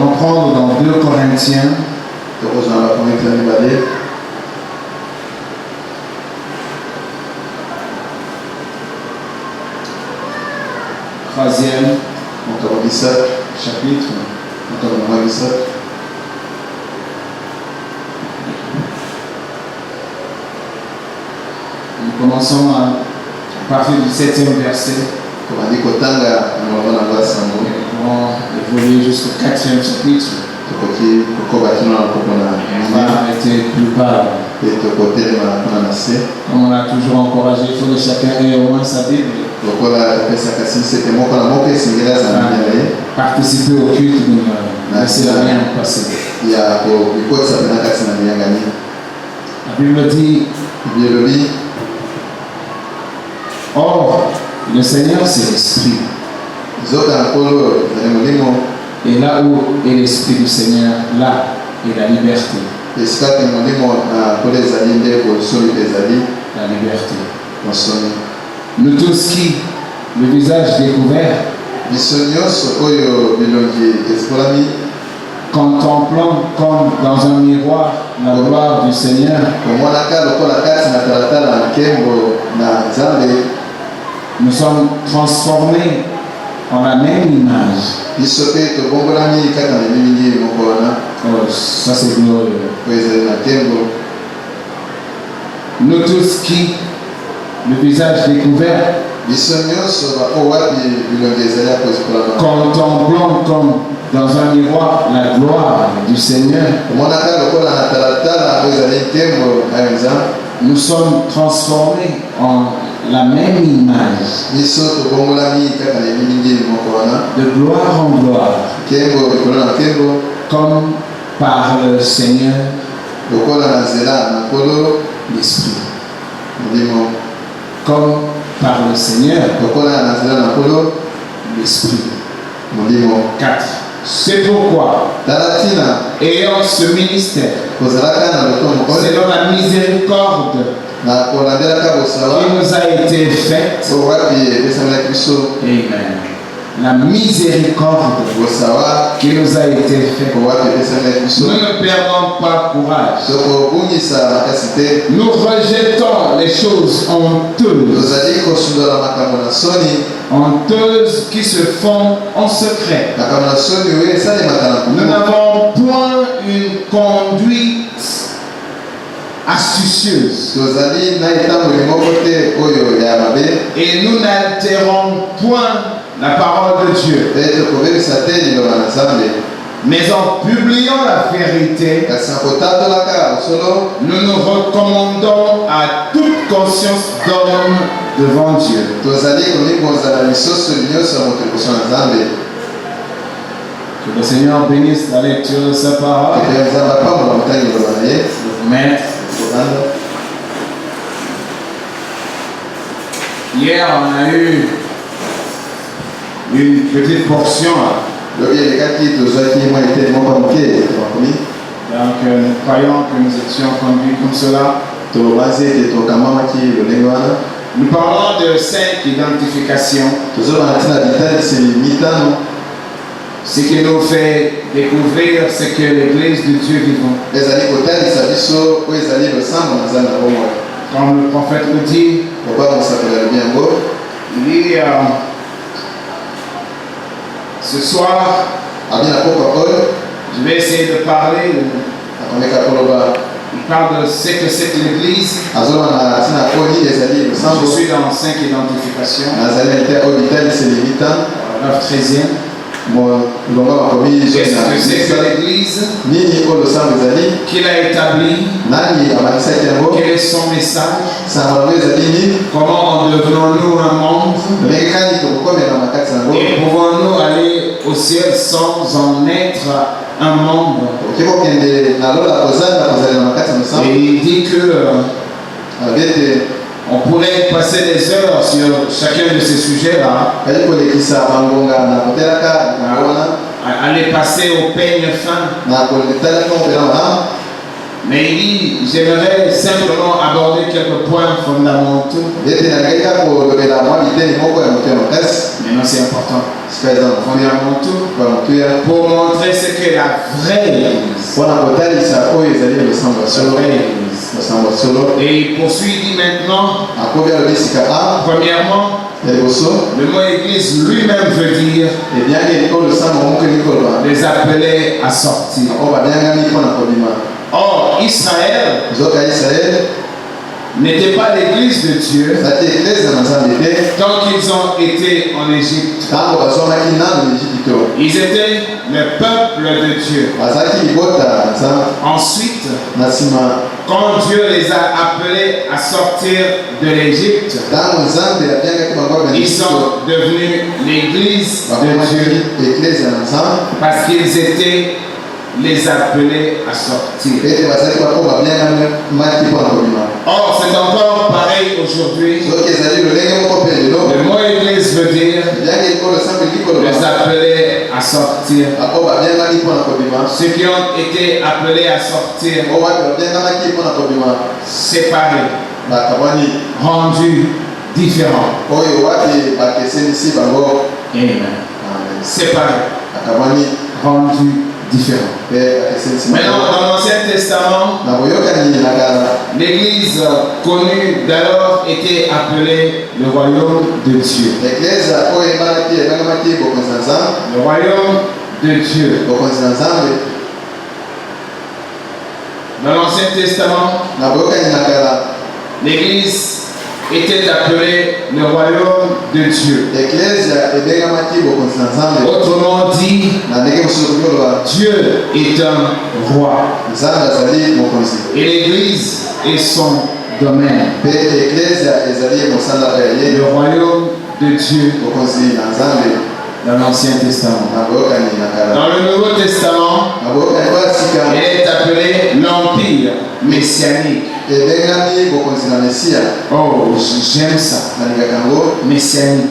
allons prendre dans 2 Corinthiens. Troisième chapitre. Nous commençons à partir du 7e verset. Nous allons évoluer jusqu'au 4e chapitre. On va arrêter plus bas. Comme on a toujours encouragé, il faut que chacun ait au moins sa Bible. Participer au culte, ne laissez rien passer. La Bible dit: or, le Seigneur c'est l'Esprit. Et là où est l'Esprit du Seigneur, là est la liberté. La liberté. Nous tous qui, le visage découvert, contemplant comme dans un miroir la gloire du Seigneur, nous sommes transformés en la même image. Oh, ça c'est glorieux. Nous tous qui, le visage découvert, contemplant comme dans un miroir la gloire du Seigneur, nous sommes transformés en la même image, de gloire en gloire, comme par le Seigneur l'Esprit. Comme par le Seigneur l'Esprit. 4. C'est pourquoi, ayant ce ministère, selon la miséricorde qui nous a été faite, amen. La miséricorde qui nous a été faite, nous ne perdons pas courage. Nous rejetons les choses honteuses qui se font en secret. Nous n'avons point une conduite astucieuse et nous n'altérons point la parole de Dieu, mais en publiant la vérité, nous nous recommandons à toute conscience d'homme devant Dieu. Que le Seigneur bénisse la lecture de sa parole. Maître. Hier, on a eu une petite portion. Donc, nous croyons que nous étions conduits comme cela. Nous parlons de 5 identifications. Ce qui nous fait découvrir ce que l'Église de Dieu vivant. Comme le prophète le dit, il dit ce soir, je vais essayer de parler. Il parle de ce que c'est l'Église. Je suis dans 5 identifications. 9 13e. Qu'est-ce que c'est que l'Église? Qu'il a établi? Quel est son message? Comment en devenons-nous un membre? Et pouvons-nous aller au ciel sans en être un membre? Et il dit que on pourrait passer des heures sur chacun de ces sujets-là. Aller passer au peigne fin. Mais il dit, j'aimerais simplement aborder quelques points fondamentaux. Mais non, c'est important. Fondamentaux pour montrer ce qu'est la vraie Église. Et il poursuit, il dit maintenant, premièrement, le mot Église lui-même veut dire les appeler à sortir. Or, Israël n'était pas l'église de Dieu tant qu'ils ont été en Égypte. Ils étaient le peuple de Dieu. Ensuite, quand Dieu les a appelés à sortir de l'Égypte, ils sont devenus l'église de Dieu parce qu'ils étaient les appeler à sortir. Or, c'est encore pareil aujourd'hui. Le mot église veut dire les appeler à sortir. Ceux qui ont été appelés à sortir, séparés, rendus différents. Amen. Séparés, rendus différents. Maintenant, dans l'Ancien Testament, l'église connue d'alors était appelée le royaume de Dieu. Le royaume de Dieu. Dans l'Ancien Testament, l'église était appelé le royaume de Dieu. Autrement dit, Dieu est un roi. Et l'église est son domaine. Le royaume de Dieu dans l'Ancien Testament. Dans le Nouveau Testament, il est appelé l'Empire messianique. Oh, j'aime ça. Messianique.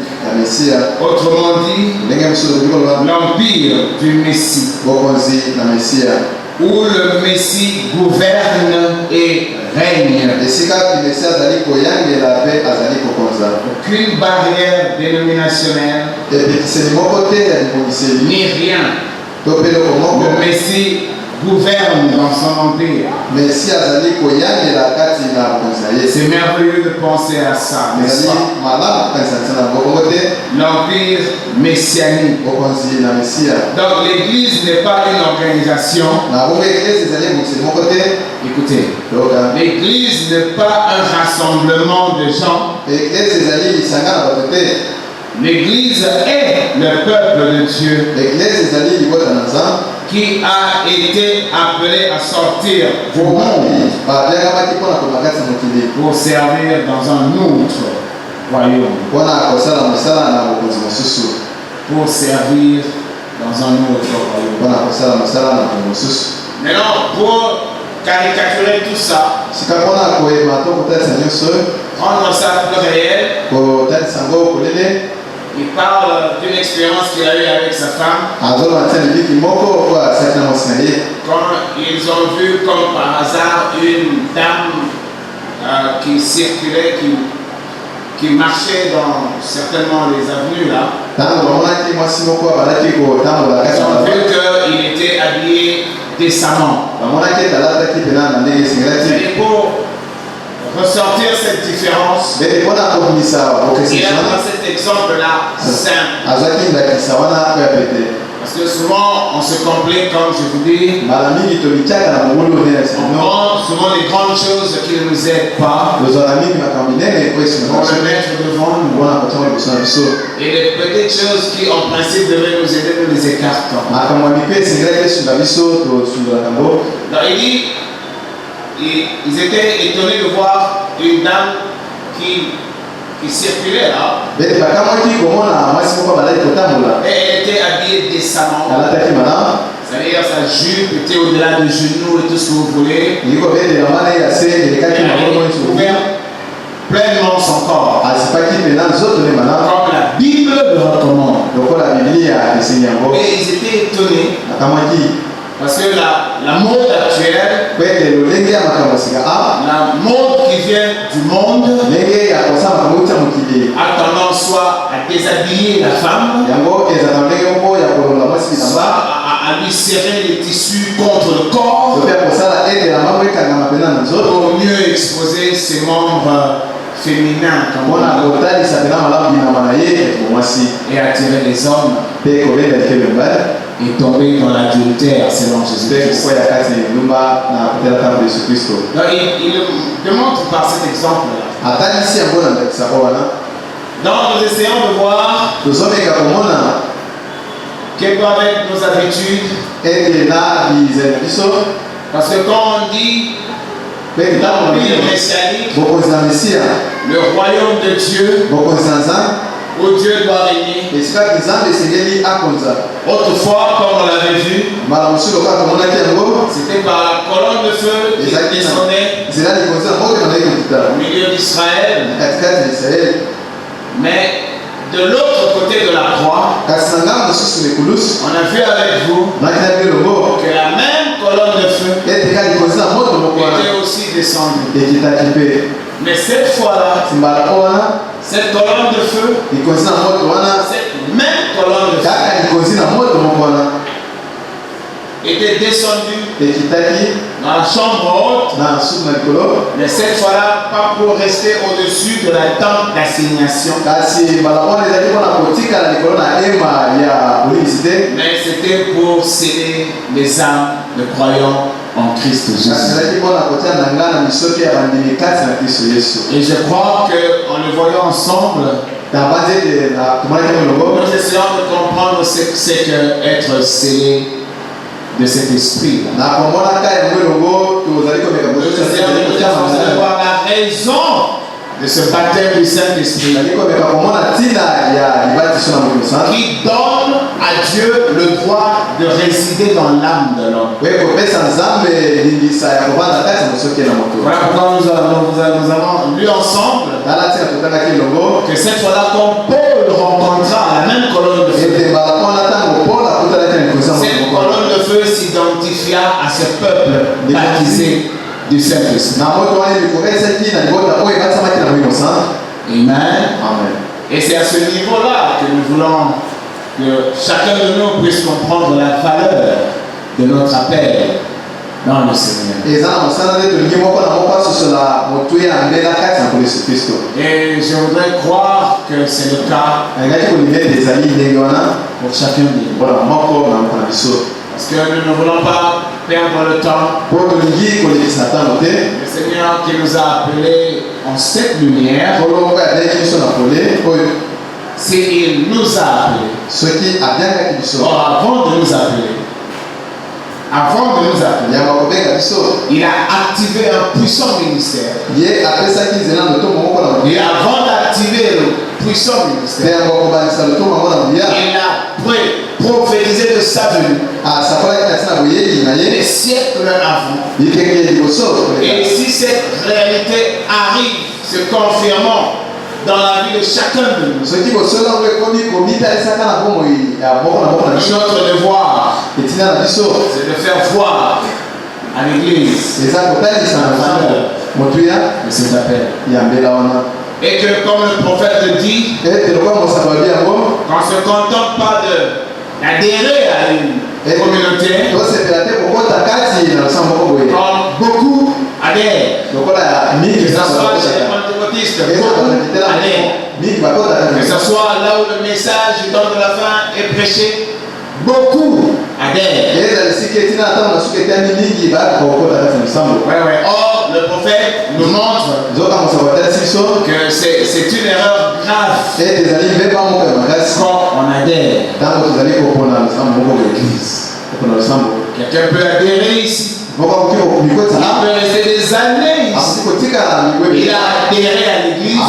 Autrement dit, l'Empire du Messie. Où le Messie gouverne et règne. Aucune barrière dénominationnelle, ni rien. Le Messie gouverne dans son empire. C'est merveilleux de penser à ça, n'est-ce pas? L'empire messianique. Donc l'église n'est pas une organisation. Écoutez, l'église n'est pas un rassemblement de gens. L'église est le peuple de Dieu qui a été appelé à sortir du monde pour servir dans un autre royaume. Pour servir dans un autre royaume. Maintenant, pour caricaturer tout ça, rendre ça plus réel, il parle d'une expérience qu'il a eue avec sa femme. Quand ils ont vu comme par hasard une dame qui circulait, qui marchait dans certainement les avenues là. Ils ont vu qu'il était habillé décemment. Et pour ressortir cette différence, il a pris cet exemple-là simple. Parce que souvent on se complaît, comme je vous dis, on prend souvent les grandes choses qui ne nous aident pas pour le mettre devant nous. Et les petites choses qui en principe devraient nous aider, nous les écartons. Donc il dit, ils étaient étonnés de voir une dame qui circulait là. Et elle était habillée décemment. C'est-à-dire sa jupe était au-delà du genou et tout ce que vous voulez. Elle couvert pleinement son corps. Comme la Bible le recommande. Et ils étaient étonnés. Parce que la mode actuelle, la mode qui vient du monde, a tendance soit à déshabiller la femme, soit à lui serrer les tissus contre le corps, pour mieux exposer ses membres féminins et attirer les hommes et tomber dans l'adultère selon Jésus-Christ. Donc il démontre par cet exemple-là. Donc nous essayons de voir quelles doivent être nos habitudes. Parce que quand on dit l'empire messianique, le royaume de Dieu, où Dieu doit régner. Autrefois, comme on l'avait vu, c'était par la colonne de feu qui descendait au milieu d'Israël. Mais de l'autre côté de la croix, on a vu avec vous que la même colonne de feu était aussi descendue. Mais cette fois-là, cette colonne de feu, cette même colonne de feu était descendue dans la chambre haute, mais cette fois-là, pas pour rester au-dessus de la tente d'assignation, mais c'était pour sceller les âmes de croyants en Christ Jésus. Et je crois qu'en le voyant ensemble, nous essayons de comprendre ce que être scellé de cet esprit. Nous essayons de voir la raison de ce baptême du Saint-Esprit qui donne à Dieu le droit de résider dans l'âme de l'homme. Voilà pourquoi nous avons lu ensemble que cette fois-là, quand Paul rencontra la même colonne de feu, cette colonne de feu s'identifia à ce peuple baptisé du Saint-Esprit. Amen. Et c'est à ce niveau-là que nous voulons que chacun de nous puisse comprendre la valeur de notre appel dans le Seigneur. Et je voudrais croire que c'est le cas pour chacun de nous. Parce que nous ne voulons pas perdre le temps. Le Seigneur qui nous a appelés en cette lumière, s'il nous a appelés, avant de nous appeler, il a activé un puissant ministère. Et avant d'activer le puissant ministère, il a prophétisé de sa venue des siècles avant. Et si cette réalité arrive, se confirmant dans la vie de chacun de nous, notre devoir, c'est de faire voir à l'Église de cet appel. Et que comme le prophète le dit, qu'on ne se contente pas d'adhérer à une communauté, comme beaucoup adhèrent, que ce soit chez les pentecôtistes, beaucoup adhèrent, que ce soit là où le message du temps de la fin est prêché, beaucoup adhèrent. Or, le prophète nous montre que c'est une erreur grave quand on adhère. Quelqu'un peut adhérer ici. Il peut rester des années ici. Il a adhéré à l'église,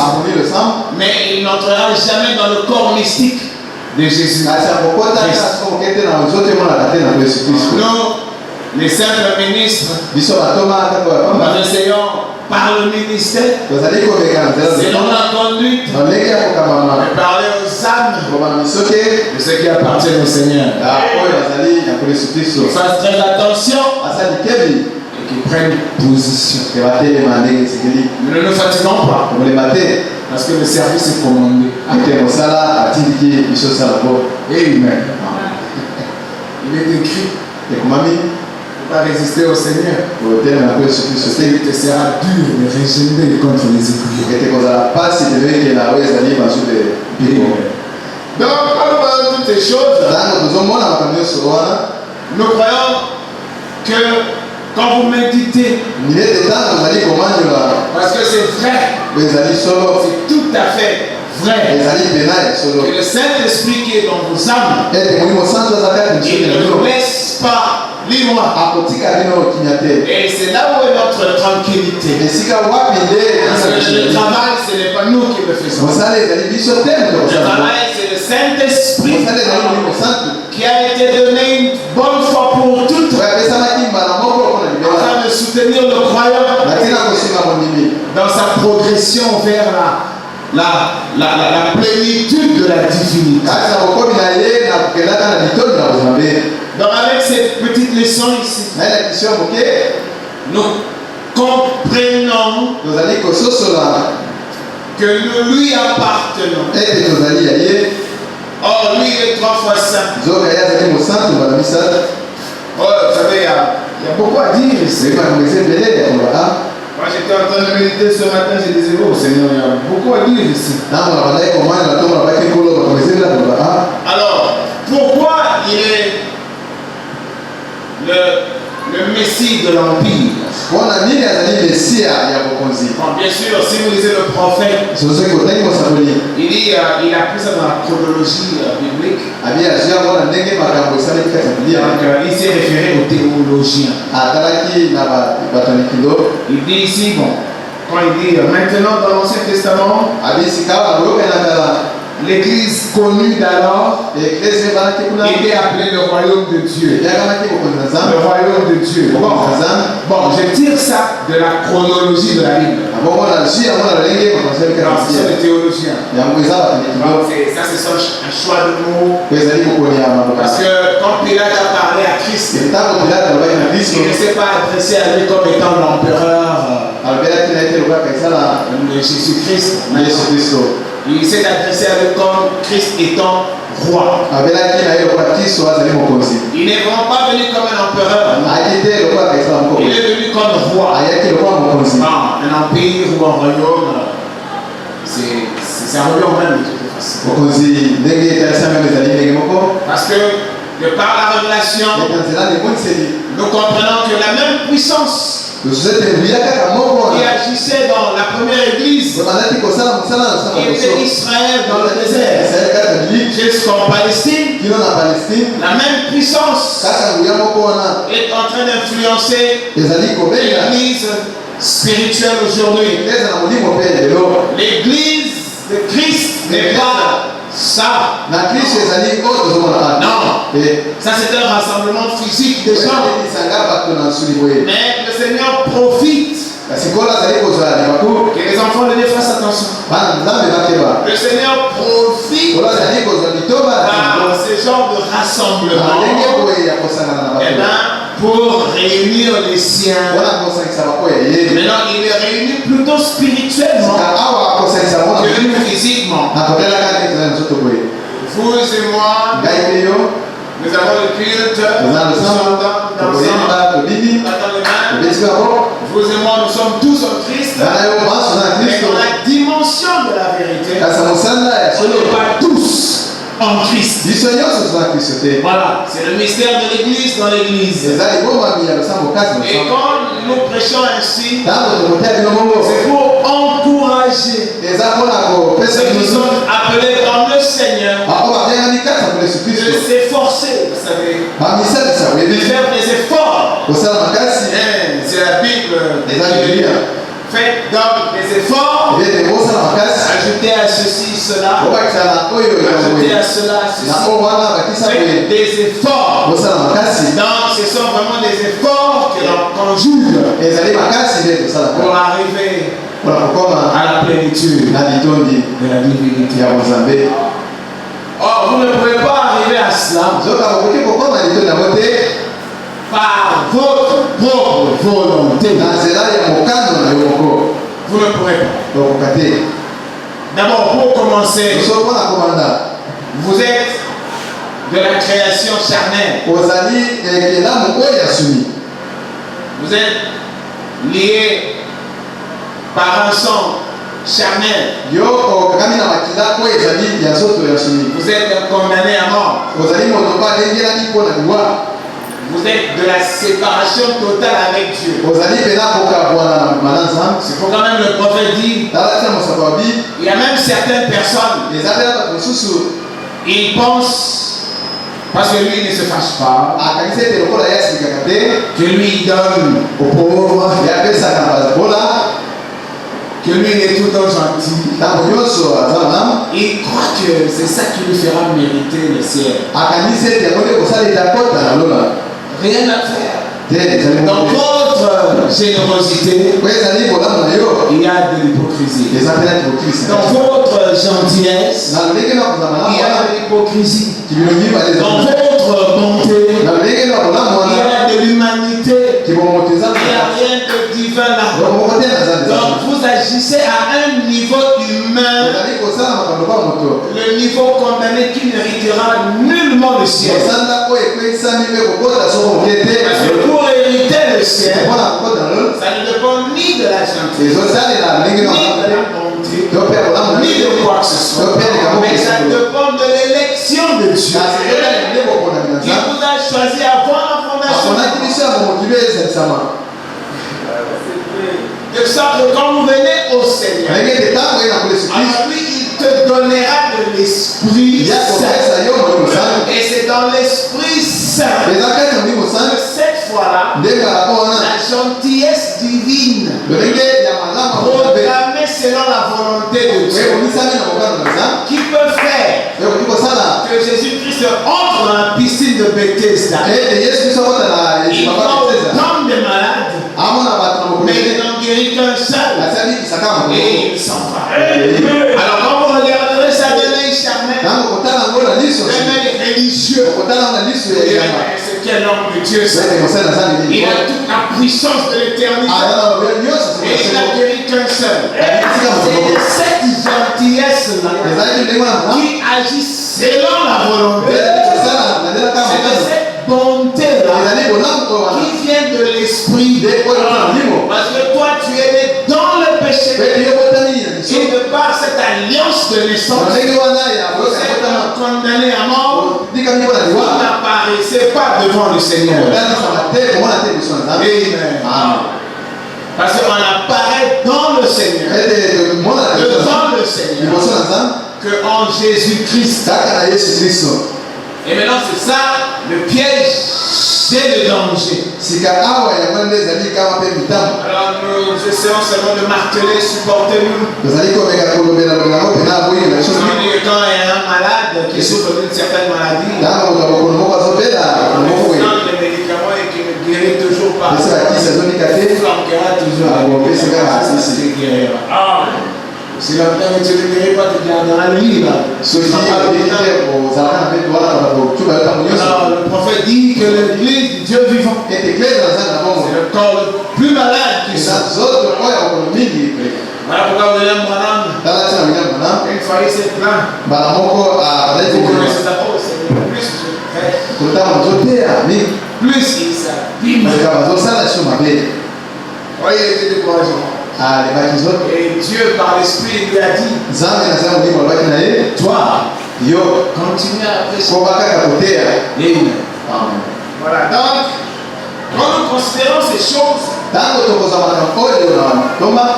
mais il n'entrera jamais dans le corps mystique de Jésus. Nous, les simples ministres, nous essayons par le ministère, selon la conduite, de parler aux âmes de ce qui appartient au Seigneur. Qu'ils fassent très attention et qu'ils prennent position. Nous ne nous fatiguons pas parce que le service est commandé. Amen. Il est écrit. Il ne faut pas résister au Seigneur. Parce qu'il te sera dur de régénérer contre les écuyers. Donc, quand nous voyons toutes ces choses, nous croyons que quand vous méditez, parce que c'est vrai, c'est tout à fait vrai, que le Saint-Esprit qui est dans vos âmes, il ne nous laisse pas libre. Et c'est là où est notre tranquillité. Parce que le travail, ce n'est pas nous qui le faisons. Le travail, c'est le Saint-Esprit qui a été donné une bonne fois pour toutes, afin de soutenir le croyant dans sa progression vers la plénitude de la divinité. Donc avec ces petites leçons ici, nous comprenons que nous lui appartenons. Oh, lui est 3 fois saint. Oh, vous savez, il y a beaucoup à dire ici. Moi j'étais en train de méditer ce matin, je disais, oh Seigneur, il y a beaucoup à dire ici. Alors, pourquoi il est le Messie de l'Empire? Bon, bien sûr, si vous lisez le prophète, il a pris ça dans la chronologie biblique. Donc, il s'est référé aux théologiens. Il dit ici, bon, quand il dit maintenant dans l'Ancien Testament, l'Église connue d'alors était appelée le royaume de Dieu. Le royaume de Dieu. Bon, je tire ça de la chronologie de la Bible. Ce sont les théologiens. Ça, c'est un choix de mots. Parce que quand Pilate a parlé à Christ, il ne s'est pas adressé à lui comme étant l'empereur de Jésus-Christ. Il s'est adressé à lui comme Christ étant roi. Il n'est vraiment pas venu comme un empereur. Il est venu comme roi. Un empire ou un royaume, c'est un royaume même de toute façon. Parce que de par la révélation, nous comprenons que la même puissance qui agissait dans la première église, qui était Israël dans le désert, jusqu'en Palestine, la même puissance est en train d'influencer l'église spirituelle aujourd'hui. L'église de Christ n'est pas ça. Non, ça c'est un rassemblement physique de gens. Mais le Seigneur profite que les enfants de Dieu fassent attention. Le Seigneur profite par ce genre de rassemblement pour réunir les siens. Maintenant, il les réunit plutôt spirituellement que physiquement. Vous et moi, nous avons le culte, nous sommes dans vous et moi, nous sommes tous en Christ. Mais dans la dimension de la vérité, on n'est pas tous en Christ. Voilà, c'est le mystère de l'Église dans l'Église. Et quand nous prêchons ainsi, c'est pour encourager ceux qui sont appelés dans le Seigneur de s'efforcer, vous savez, de faire des efforts. C'est la Bible qui dit, faites donc des efforts, ajoutez à ceci, cela, ajoutez à cela, ceci, faites des efforts. Donc ce sont vraiment des efforts que l'on conjugue pour arriver à la plénitude de la divinité. Or, vous ne pouvez pas arriver à cela par votre propre volonté. Vous ne pourrez pas. D'abord, pour commencer, vous êtes de la création charnelle. Vous êtes liés par un sang charnel. Vous êtes condamné à mort. Vous êtes de la séparation totale avec Dieu. C'est pourquoi même le prophète dit, il y a même certaines personnes, ils pensent, parce que lui ne se fâche pas, que lui il donne aux pauvres, que lui il est tout le temps gentil. Il croit que c'est ça qui lui fera mériter le ciel. Rien à faire. Dans votre générosité, il y a de l'hypocrisie. Dans votre gentillesse, il y a de l'hypocrisie. Dans votre bonté, il y a de l'humanité. Il n'y a rien de divin là. Donc vous agissez à un niveau humain, le niveau condamné qui n'héritera nullement le ciel. Parce que pour hériter le ciel, ça ne dépend ni de la gentillesse, ni de la bonté, ni de quoi que ce soit, mais ça dépend de l'élection de Dieu. Il vous a choisi avant la fondation. De sorte que quand vous venez au Seigneur, alors lui il te donnera de l'Esprit Saint. Et c'est dans l'Esprit Saint que cette fois-là, la gentillesse divine, programmée selon la volonté de Dieu, qui peut faire que Jésus-Christ entre dans la piscine de Bethesda. Il va autant de malades, mais il n'en guérit qu'un seul. Et il s'en va. Alors quand vous regarderez ça d'un œil charnel, d'un œil religieux, c'est quel homme de Dieu ça? Il a toute la puissance de l'éternité. Et il n'a guéri qu'un seul. C'est cette gentillesse-là qui agit selon la volonté. C'est cette bonté-là qui vient de l'esprit. Parce que toi tu es né dans le péché. Et de par cette alliance de naissance, vous êtes condamné à mort. Vous n'apparaissez pas devant le Seigneur. Amen. Parce qu'on apparaît dans le Seigneur, devant le Seigneur, que en Jésus-Christ. Et maintenant c'est ça le piège, c'est le danger. Alors nous essayons seulement de marteler, supportez-nous. Quand il y a un malade qui souffre d'une certaine maladie, il prend des médicaments et qui ne guérit toujours pas. Il flanquera toujours. Si la terre ne te guérit pas, tu garderas le lit là. Alors le prophète dit que l'église du Dieu vivant, c'est le corps le plus malade qui soit. Voilà pourquoi William Branham, une fois il s'est plaint. Vous connaissez sa cause, plus il s'abîme. Voyez, il était découragé. Et Dieu par l'Esprit lui a dit, toi, continue à prêcher. Voilà, donc quand nous considérons ces choses, ça va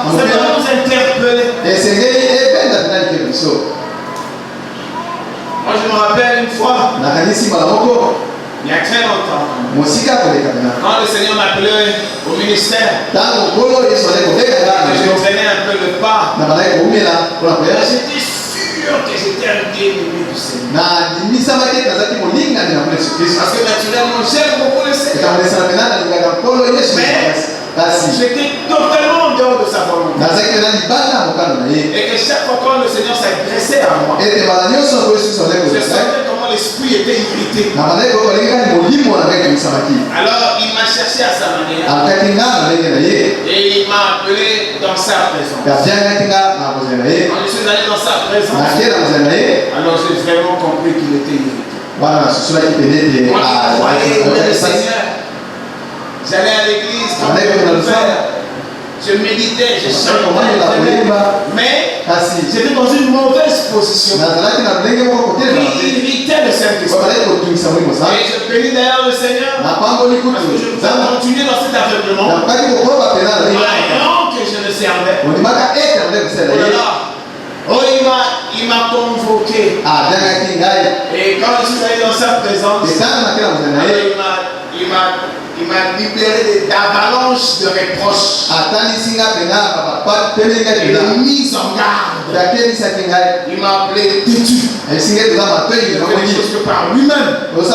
nous interpeller. Moi je me rappelle une fois, il y a très longtemps, quand le Seigneur m'appelait au ministère, je traînais un peu le pas. J'étais sûr que j'étais un bien-aimé du Seigneur. Parce que naturellement, j'aime beaucoup le Seigneur. Mais J'étais totalement en dehors de sa volonté. Et que chaque fois quand le Seigneur s'adressait à moi, je sentais comment l'esprit était irrité. Alors il m'a cherché à sa manière. Et il m'a appelé dans sa présence. Quand je suis allé dans sa présence, alors j'ai vraiment compris qu'il était irrité. Moi, je croyais le Seigneur. J'allais à l'église, je méditais, je chantais, mais j'étais dans une mauvaise position qui irritait le Saint-Esprit. Et je bénis d'ailleurs le Seigneur parce que je pouvais continuer dans cet aveuglement croyant que je le servais. Oh, il m'a convoqué. Et quand je suis allé dans sa présence, il m'a libéré d'avalanches de reproches et de mise en garde. Il m'a appelé têtu. Il fait des choses que par lui-même. Il m'a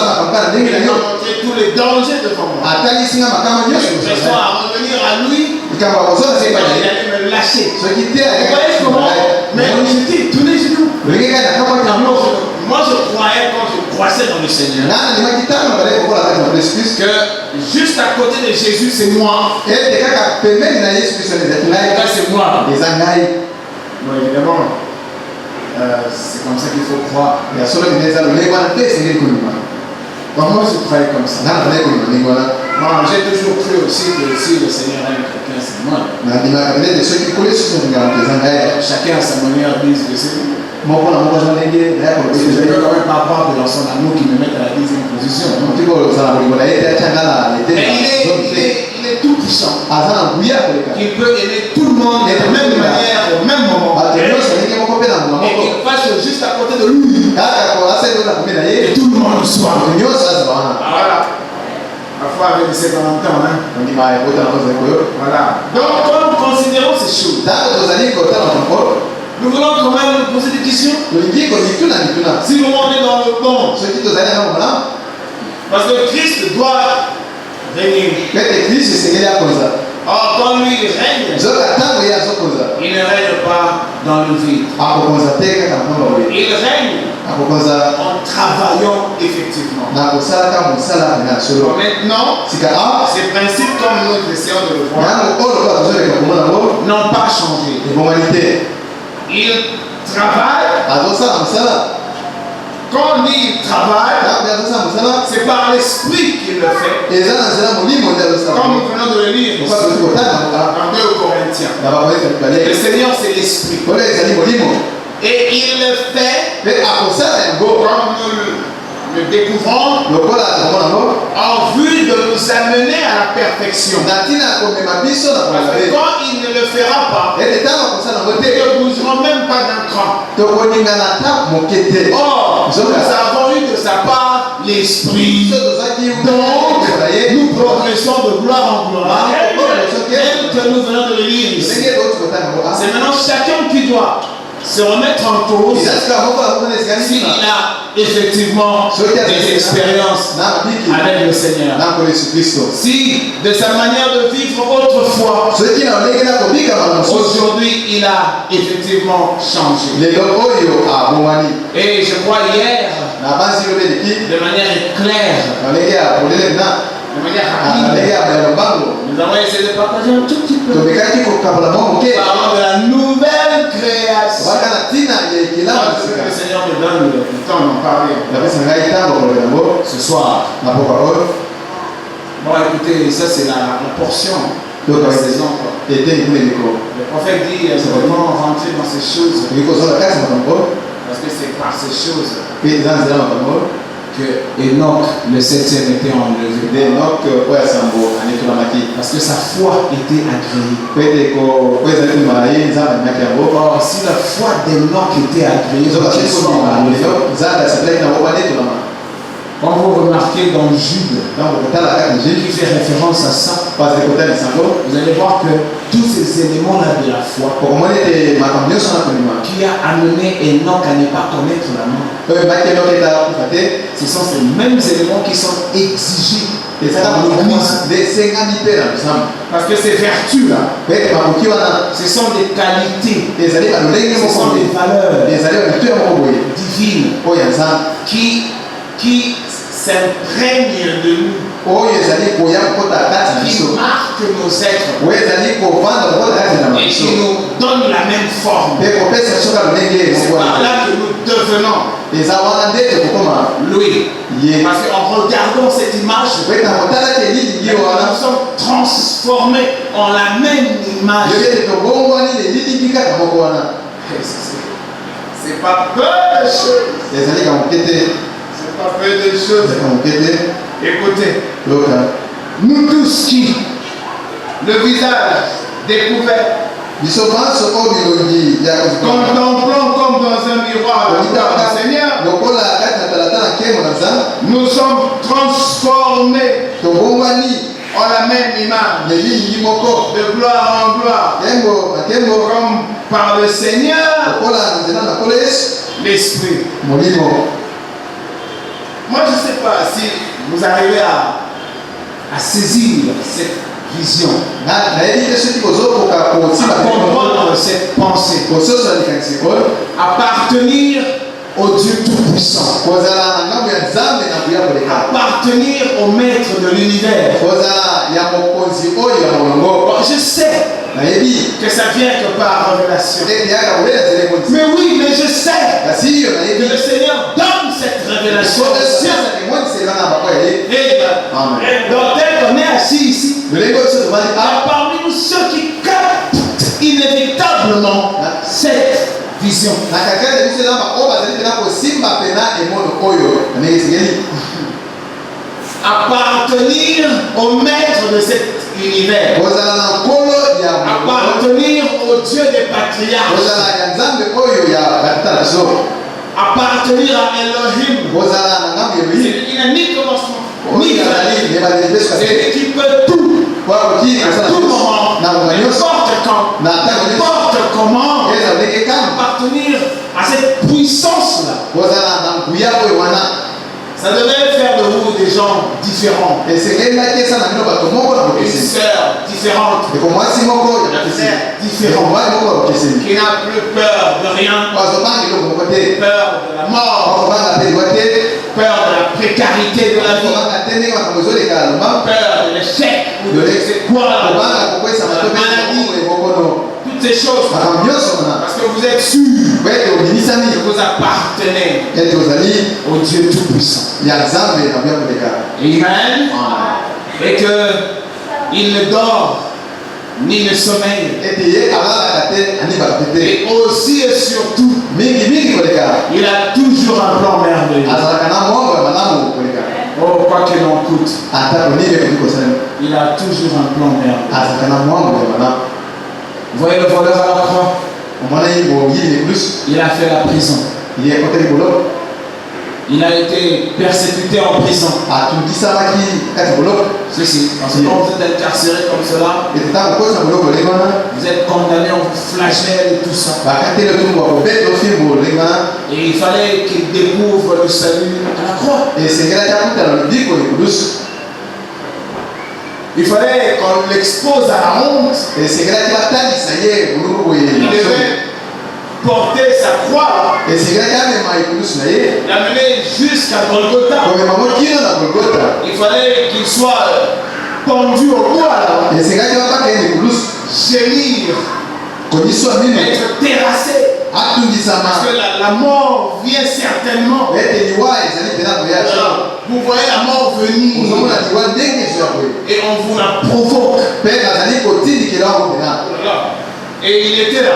montré tous les dangers devant moi. Je sois à revenir à lui. Il allait me lâcher. Vous voyez comment? Mais j'étais étonné, j'ai dit. Moi je croyais quand je croissais dans le Seigneur que juste à côté de Jésus c'est moi. C'est moi. Bon, évidemment, c'est comme ça qu'il faut croire. Moi je croyais comme ça. Moi j'ai toujours cru aussi que si le Seigneur aime quelqu'un c'est moi. Chacun à sa manière dit que c'est lui. Je ne peux quand même pas croire que dans son amour qu'il me mette à la 10e position. Mais il est tout puissant. Il peut aimer tout le monde de la même manière, au même moment. Et qu'il fasse juste à côté de lui. Et tout le monde soit. Voilà. Parfois avec les 50 ans. Voilà. Donc quand nous considérons ces choses, nous voulons quand même nous poser des questions. Si nous on est dans le bon, parce que Christ doit régner. Or quand lui règne, il ne règne pas dans le vide. Il règne en travaillant effectivement. Maintenant, ces principes comme nous essayons de le voir n'ont pas changé. Il travaille. Quand on dit il travaille, c'est par l'esprit qu'il le fait. Comme nous venons de le lire ici, dans 2 Corinthiens. Le Seigneur c'est l'esprit. Et il le fait comme nous le découvrons en vue de nous amener à la perfection. Parce que quand il ne le fera pas, nous ne bougerons même pas d'un cran. Or, nous avons eu de sa part l'esprit. Donc, nous progressons de gloire en gloire. Tel que nous venons de le lire ici. C'est maintenant chacun qui doit se remettre en cause s'il a effectivement des expériences avec le Seigneur. Si de sa manière de vivre autrefois, aujourd'hui il a effectivement changé. Et je crois hier, de manière claire, de manière rapide, nous avons essayé de partager un tout petit peu. Parlant de la nouvelle création. Le Seigneur me donne le temps d'en parler ce soir. Bon, écoutez, ça c'est la portion de la saison. Le prophète dit vraiment rentrer dans ces choses. Parce que c'est par ces choses que Enoch, le 7e, était enlevé. Parce que sa foi était agréée. Or, si la foi d'Enoch était agréée, Quand vous remarquez dans Jude, qui fait référence à ça, vous allez voir que tous ces éléments-là de la foi qui a amené Enoch à ne pas connaître la mort, ce sont ces mêmes éléments qui sont exigés dans l'Église. Parce que ces vertus-là, ce sont des qualités, ce sont des valeurs divines qui s'imprègnent de nous, qui marquent nos êtres et qui nous donnent la même forme. C'est par là que nous devenons Louis. Parce qu'en regardant cette image, nous sommes transformés en la même image. C'est pas peu de choses. C'est pas peu de choses. Écoutez, nous tous qui, le visage découvert, contemplant comme dans un miroir le corps du Seigneur, nous sommes transformés en la même image, de gloire en gloire, comme par le Seigneur, l'Esprit. Moi, je ne sais pas si vous arrivez à saisir cette vision, à comprendre cette pensée, appartenir au Dieu Tout-Puissant, appartenir au Maître de l'univers. Je sais que ça vient que par révélation. Mais oui, mais je sais que le Seigneur donne cette révélation. Et tel qu'on est assis ici, parmi nous ceux qui captent inévitablement cette vision. Appartenir au Maître de cet univers, appartenir au Dieu des patriarches, appartenir à Elohim. Il n'a ni commencement ni fin. C'est lui qui peut tout, à tout moment, n'importe quand, n'importe comment, appartenir à cette puissance-là. Ça devait faire de vous des gens différents. Une sœur différente. Différente. Qui n'a plus peur de rien. Peur de la mort. Peur de la précarité de la vie. Peur de l'échec ou de l'exécutoire. De la maladie. Toutes ces choses. Parce que vous êtes sûr que vous appartenez au Dieu Tout-Puissant. Amen. Et qu'il ne dort ni ne sommeille. Et aussi et surtout, il a toujours un plan merveilleux. Oh, quoi qu'il en coûte, il a toujours un plan merveilleux. Vous voyez le voleur à la croix? Il a fait la prison. Il a été persécuté en prison. Ceci, parce que quand vous êtes incarcéré comme cela, vous êtes condamné, on vous flagelle et tout ça. Et il fallait qu'il découvre le salut à la croix. Il fallait qu'on l'expose à la honte. Il devait porter sa croix, l'amener jusqu'à Golgotha. Il fallait qu'il soit pendu au bois, gémir, être terrassé. Parce que la mort vient certainement. Vous voyez la mort venir et on vous la provoque. Et il était là.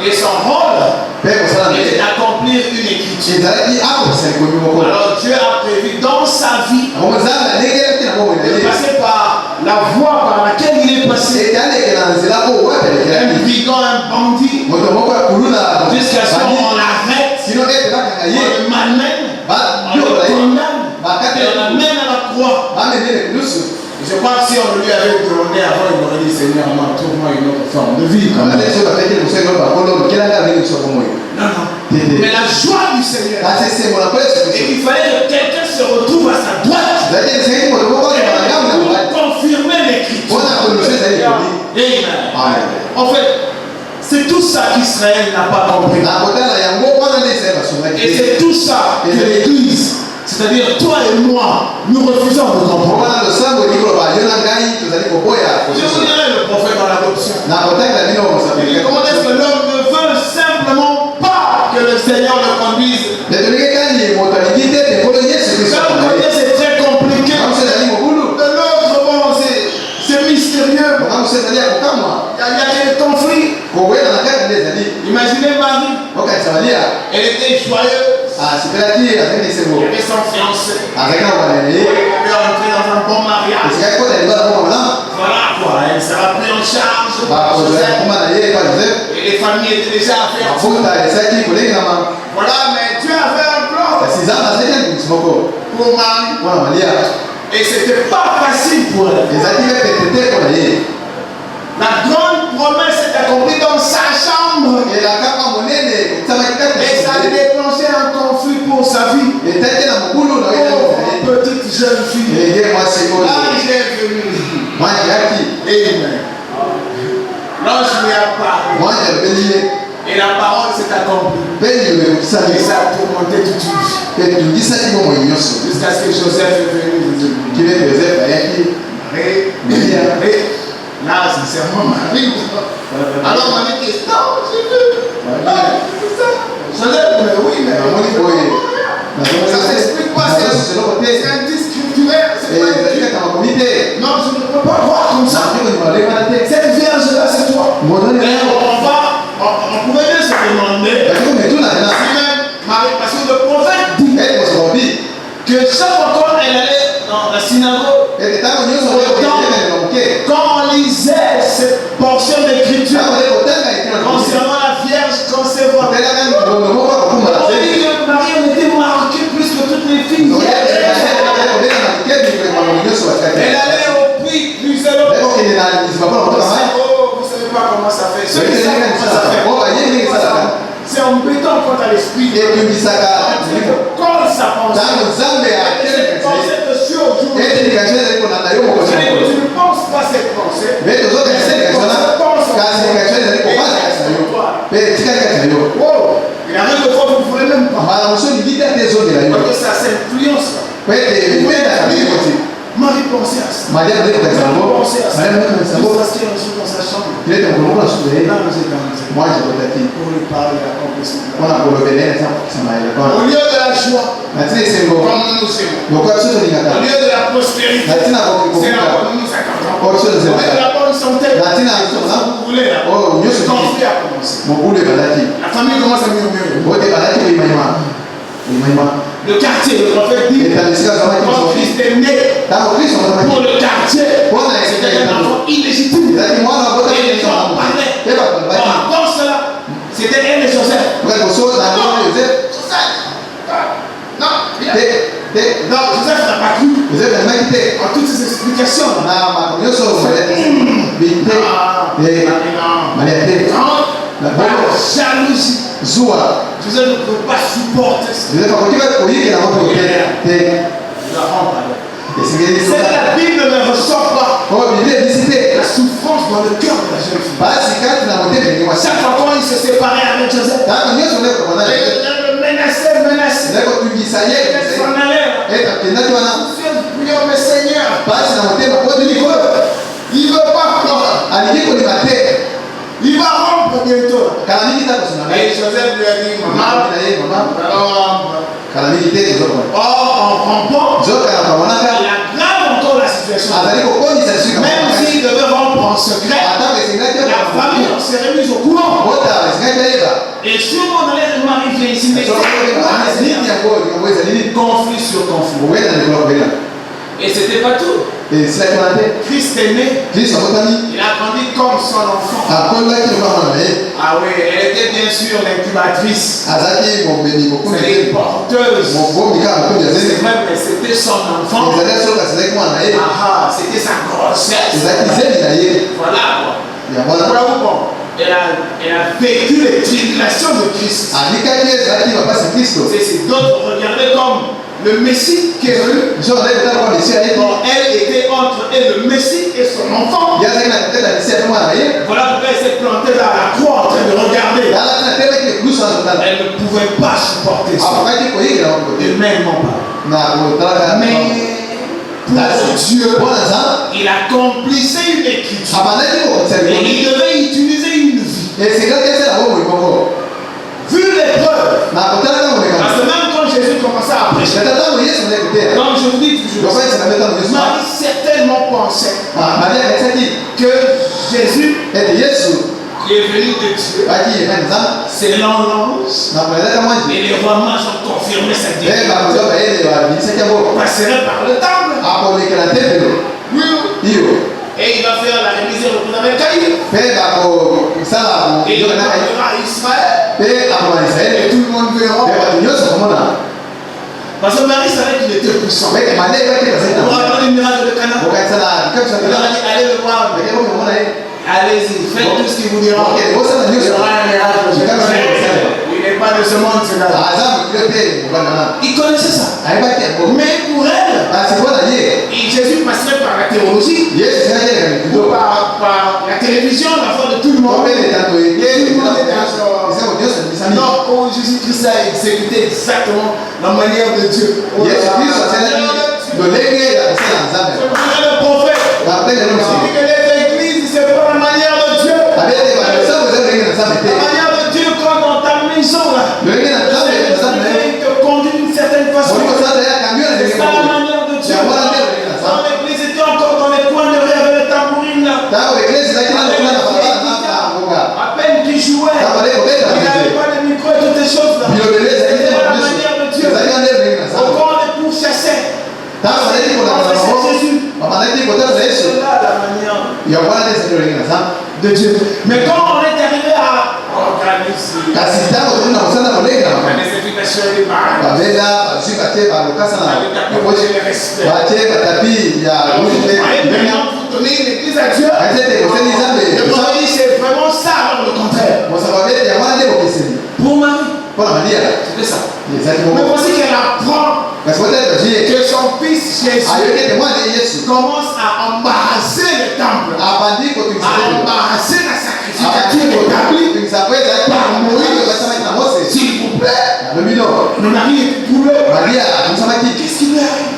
Et son rôle était d'accomplir une écriture. Alors Dieu a prévu dans sa vie de passer par la voie par laquelle il est passé. Un brigand, un bandit, jusqu'à ce qu'on l'arrête, on le malmène, on le condamne. Je crois que si on lui avait demandé avant, il aurait dit Seigneur, trouve-moi une autre forme de vie. Non, non. Mais la joie du Seigneur. Et il fallait que quelqu'un se retrouve à sa droite pour confirmer l'écriture. Amen. En fait, c'est tout ça qu'Israël n'a pas compris. Et c'est tout ça que l'Église, c'est-à-dire toi et moi, nous refusons de comprendre. Je vous dirais le prophète dans l'adoption. Comment est-ce que l'homme ne veut simplement pas que le Seigneur le conduise? C'est très compliqué. De l'autre, bon, c'est mystérieux. Il y a des conflits. Imaginez Marie. Elle était joyeuse. Elle avait son fiancé. Elle avait entré dans un bon mariage. Voilà quoi, elle sera prise en charge. Et les familles étaient déjà affaires. Voilà, mais Dieu avait un plan pour Marie. Et c'était pas facile pour elle. La grande promesse est accomplie dans sa chambre. Et ça a déclenché un conflit pour sa vie. Petite jeune fille. L'ange est venu. Amen. L'ange lui a parlé. Et la parole s'est accomplie. Et ça a tourmenté toute une vie. Jusqu'à ce que Joseph est venu. Là, sincèrement, Marie. Alors, Marie dit, non, j'ai vu. Joseph, mais oui, mais. Ça s'explique pas, c'est un disque scripturaire. Non, je ne peux pas voir comme ça. Cette vierge-là, c'est toi. On pouvait bien se demander si même Marie, parce que le prophète dit que chaque fois qu'elle allait dans la synagogue, quand on lisait cette portion d'écriture concernant la Vierge concevoir, on dit que Marie en était marquée plus que toutes les filles. Elle allait au puits plus élevé. Vous ne savez pas comment ça fait. Ceux qui savent comment ça fait. C'est embêtant quant à l'esprit. Quand ça pense. Cette pensée te suit au jour. Tu ne penses pas cette pensée. Mais cette pensée pense. Il arrive de fois que vous ne voulez même pas. Parce que ça s'influence. Marie pensait à ça. Marie pensait à ça. Parce qu'il y a un jour dans sa chambre. Là, nous étions pour lui parler de l'accomplissement. Au lieu de la joie, comme nous nous aimons. Au lieu de la prospérité, c'est là où nous nous accordons. Au lieu de la bonne santé, vous voulez là. Le conflit a commencé. La famille commence à murmurer. Le quartier, le prophète dit, quand Christ est né, pour le quartier, c'était un enfant illégitime. Et les gens parlaient. Dans cela, c'était elle et Joseph. Non, Joseph n'a pas cru. En toutes ces explications. La jalousie. Joseph ne peut pas supporter ça. C'est la Bible ne ressort pas la souffrance dans le cœur de la jeune fille. Chaque fois qu'on se séparait avec Joseph, elle le menaçait. Elle s'en allait. Prions, mais Seigneur, il ne veut pas croire. Il va rompre bientôt. Et Joseph lui a dit, maman, en rompant, il aggrave encore la situation. Même s'il devait rompre en secret, la famille serait mise au courant. Et si on allait marier ici, conflit sur conflit. Et c'était pas tout. Christ est né. Il a grandi comme son enfant. Ah oui, elle était bien sûr l'incubatrice. Elle est porteuse. C'est vrai, mais c'était son enfant. Ah, c'était sa grossesse. Voilà quoi. Elle a vécu les tribulations de Christ. C'est d'autres regardaient comme le Messie qui est venu. Elle était entre elle, le Messie et son enfant. Voilà pourquoi elle s'est plantée dans la croix en train de regarder. Elle ne pouvait pas supporter ça. Humainement pas. Mais pour Dieu, il accomplissait une écriture. Et il devait utiliser une vie. Vu l'épreuve, parce que même quand Jésus commençait à prêcher, comme je vous dis toujours, Marie certainement pensait que Jésus qui est venu de Dieu, c'est l'annonce, et les rois mages ont confirmé cette divinité, passerait par le temple. Oui. Et il va faire la rémise et retourner avec Caïn. Et il parlera à Israël. Et tout le monde verra. Parce que Marie savait qu'il était puissant. Vous vous rappelez le miracle de Cana? Il leur a dit, allez le voir. Allez-y, faites tout ce qu'il vous dira. Il y aura un miracle. Il n'est pas de ce monde, ce gars. Il connaissait ça. Mais pour elle, Jésus passerait par la théologie, ou par la télévision, la foi de tout le monde. Non, quand Jésus-Christ a exécuté exactement la manière de Dieu. Le prophète. L'église, c'est pas la manière de Dieu. La manière de Dieu, quand dans ta maison, il te conduit d'une certaine façon. C'est ça la manière de Dieu. Quand l'église était encore dans les coins de rêve, les tambourines là. À peine qu'il jouait, il n'avait pas de micro et toutes ces choses là. C'était la manière de Dieu. Encore on est pour chasser. Jésus. C'est là la manière de Dieu. Mais quand on est arrivé à organiser l'église à Dieu, c'est vraiment ça, alors le contraire. Pour Marie, c'était ça. Mais voici qu'elle apprend que son fils Jésus commence à embarrasser le temple, à embarrasser la sacrificature établie par Moïse. S'il vous plaît, le mari est troublé. Qu'est-ce qui lui arrive?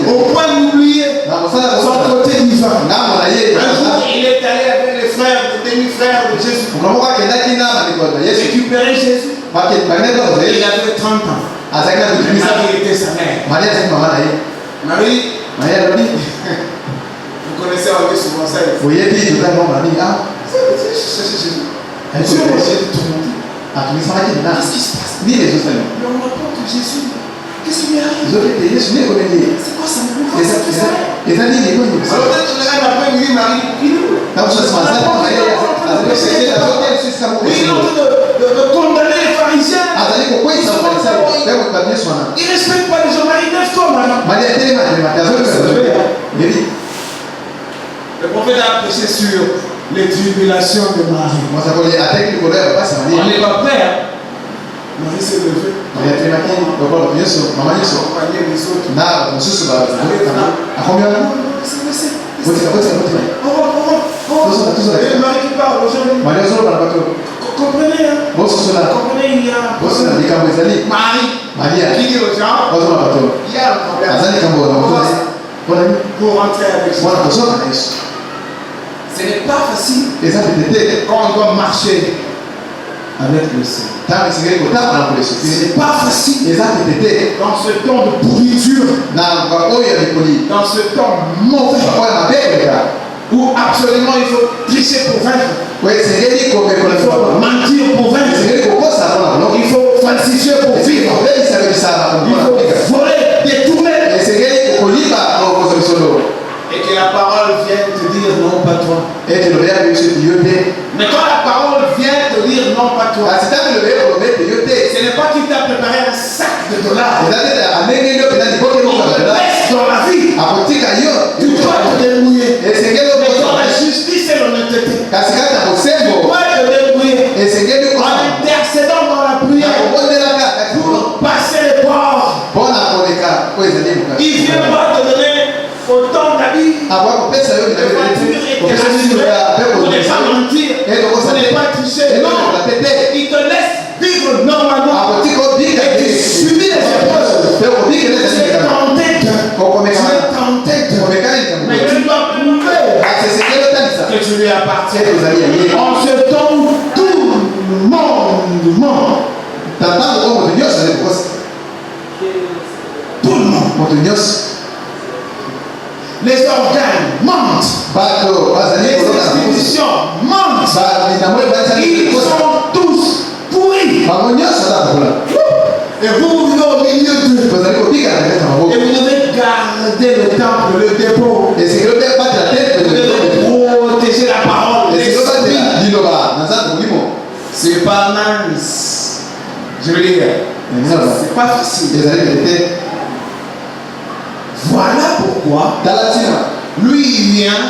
Au point d'oublier son côté divin. Un jour, il est allé avec les frères, les demi-frères de Jésus, récupérer Jésus. Il avait 30 ans. Marie était sa mère. Marie, vous connaissez souvent ça. Jésus. Qu'est-ce qui se passe? Mais on apprend que Jésus, qu'est-ce qui lui arrive? C'est quoi ça? Alors peut-être que le gars n'a pas vu Marie pour qu'il nous. Il est en train de condamner les pharisiens. Il ne respecte pas les gens. Marie neuf comme le prophète a prêché sur les tribulations de Marie. On n'est pas prêt. Marie s'est levée. Accompagner les autres. Et Marie qui parle aujourd'hui. Comprenez, comprenez, il y a Marie qui dit aux gens, il y a un problème pour rentrer avec Jésus. Ce n'est pas facile quand on doit marcher avec le Seigneur. Ce n'est pas facile dans ce temps de pourriture, dans ce temps mauvais, où absolument il faut tricher pour vaincre. Il faut mentir pour vaincre. Il faut falsifier pour vivre. Il faut voler, détourner. Et que la parole vienne te dire non pas toi. Mais quand la parole vient te dire non pas toi, ce n'est pas qu'il t'a préparé un sac de dollars. Il te laisse dans la vie. Tu dois te débrouiller. Mais dans la justice et l'honnêteté, tu dois te débrouiller en intercédant dans la prière pour passer les ports. Il vient pas te donner autant d'habits. La voiture est assurée pour ne pas mentir, pour ne pas tricher. Non, il te laisse vivre normalement et tu subis les épreuves. Tu es tenté, mais tu dois prouver que tu lui appartiens. En ce temps où tout le monde ment, tout le monde, les organes mentent, les institutions mentent, ils sont tous pourris. Et vous vivez au milieu d'eux. Et vous devez garder le temple, le dépôt. Vous devez protéger la parole. C'est pas mince. Je veux dire, c'est pas facile. Voilà pourquoi lui il vient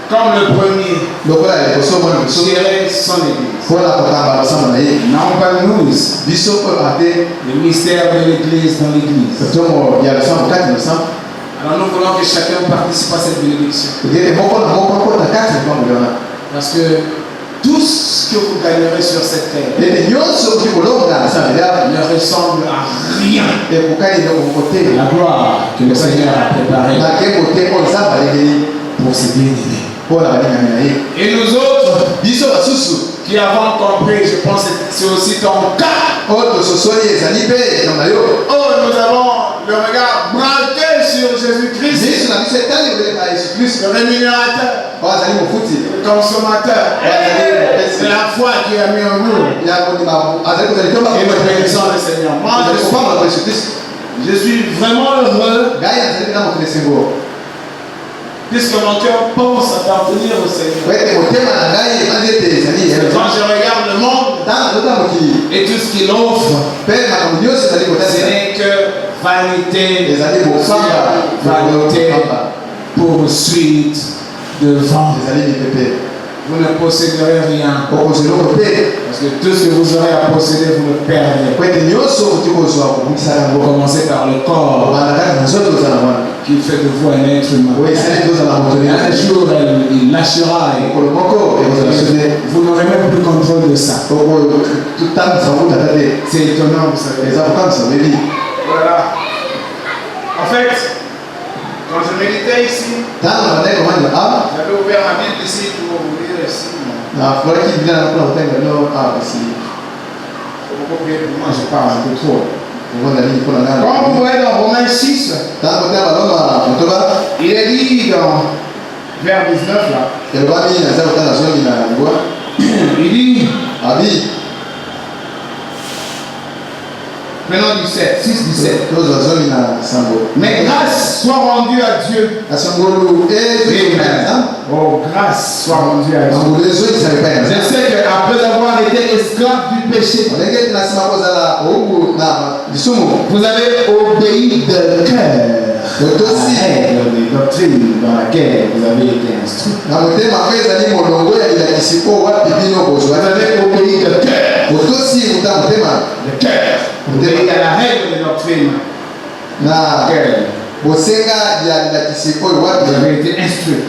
comme le premier gérer son église. Non pas nous, le mystère de l'église dans l'église. Alors nous voulons que chacun participe à cette bénédiction. Parce que tout ce que vous gagnerez sur cette terre ne ressemble à rien. La gloire que le Seigneur a préparée pour ses bien-aimés. Et nous autres, qui avons compris, je pense que c'est aussi ton cas. Oh, nous avons le regard braqué sur Jésus-Christ, le rémunérateur, le consommateur. C'est la foi qui a mis en nous. Et nous bénissons le Seigneur. Moi, je suis vraiment heureux, puisque mon cœur pense appartenir au Seigneur. Quand je regarde le monde et tout ce qu'il offre, ce n'est que vanité, vanité, poursuite de vent. Vous ne posséderez rien. Parce que tout ce que vous aurez à posséder, vous le perdrez. Vous commencez par le corps qui fait de vous un être humain. Un jour, il lâchera et vous n'aurez même plus contrôle de ça. C'est étonnant, vous savez. Voilà. En fait, quand je méditais ici, j'avais ouvert ma Bible ici pour vous lire ici. Beaucoup prier pour moi, je parle un peu trop. Quand vous voyez dans Romains 6, il est dit dans vers 19 là, il dit, maintenant 17, 6, 17. Mais grâce soit rendue à Dieu. Oh, grâce soit rendue à Dieu. Je sais qu'après avoir été esclave du péché, vous avez obéi de cœur à la règle des doctrines dans laquelle vous avez été instruit. Vous avez obéi de cœur. De cœur. Vous obéissez à la règle des doctrines. Vous avez été instruit.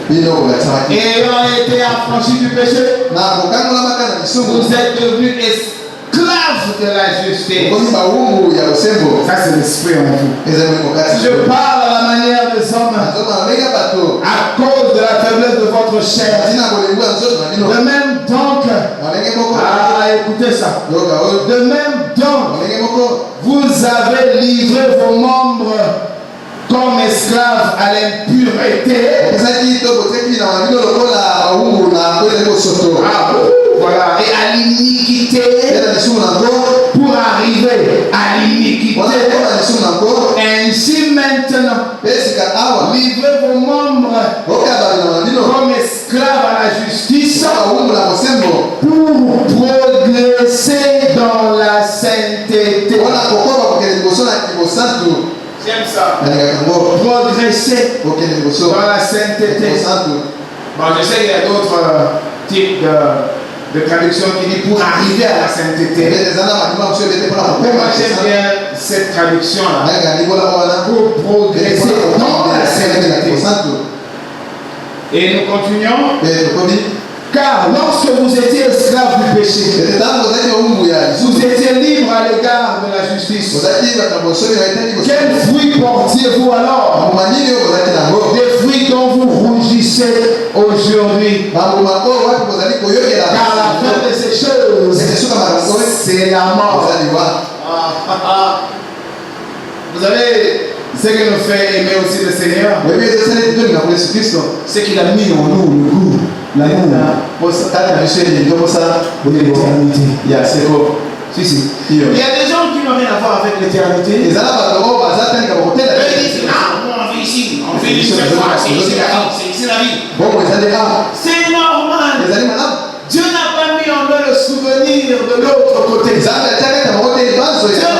Et ayant été affranchi du péché, vous êtes devenus esclaves de la justice. Ça, c'est l'esprit en vous. Si je parle à la manière des hommes, à cause de la faiblesse de votre chair, de même donc, écoutez ça, de même donc, vous avez livré vos membres comme esclaves à l'impureté. Voilà. Et à l'iniquité pour arriver à l'iniquité. Ainsi maintenant, livrez vos membres la justice pour progresser dans la sainteté. J'aime ça. Progresser dans la sainteté. Bon, je sais qu'il y a d'autres types de traductions qui disent pour arriver à la sainteté. Mais moi j'aime bien cette traduction-là. Pour progresser dans la sainteté. Et nous continuons. Car lorsque vous étiez esclaves du péché, vous étiez libres à l'égard de la justice. Quels fruits portiez-vous alors? Des fruits dont vous rougissez aujourd'hui. Car la fin de ces choses, c'est la mort. Vous savez ce que nous fait aimer aussi le Seigneur, c'est qu'il a mis en nous le goût. L'amour pour l'éternité. Il y a des gens qui n'ont rien à voir avec l'éternité. Ils disent, ah, on vit ici, on vit ici, c'est ici la vie. C'est normal. Dieu n'a pas mis en eux le souvenir de l'autre côté. Dieu n'a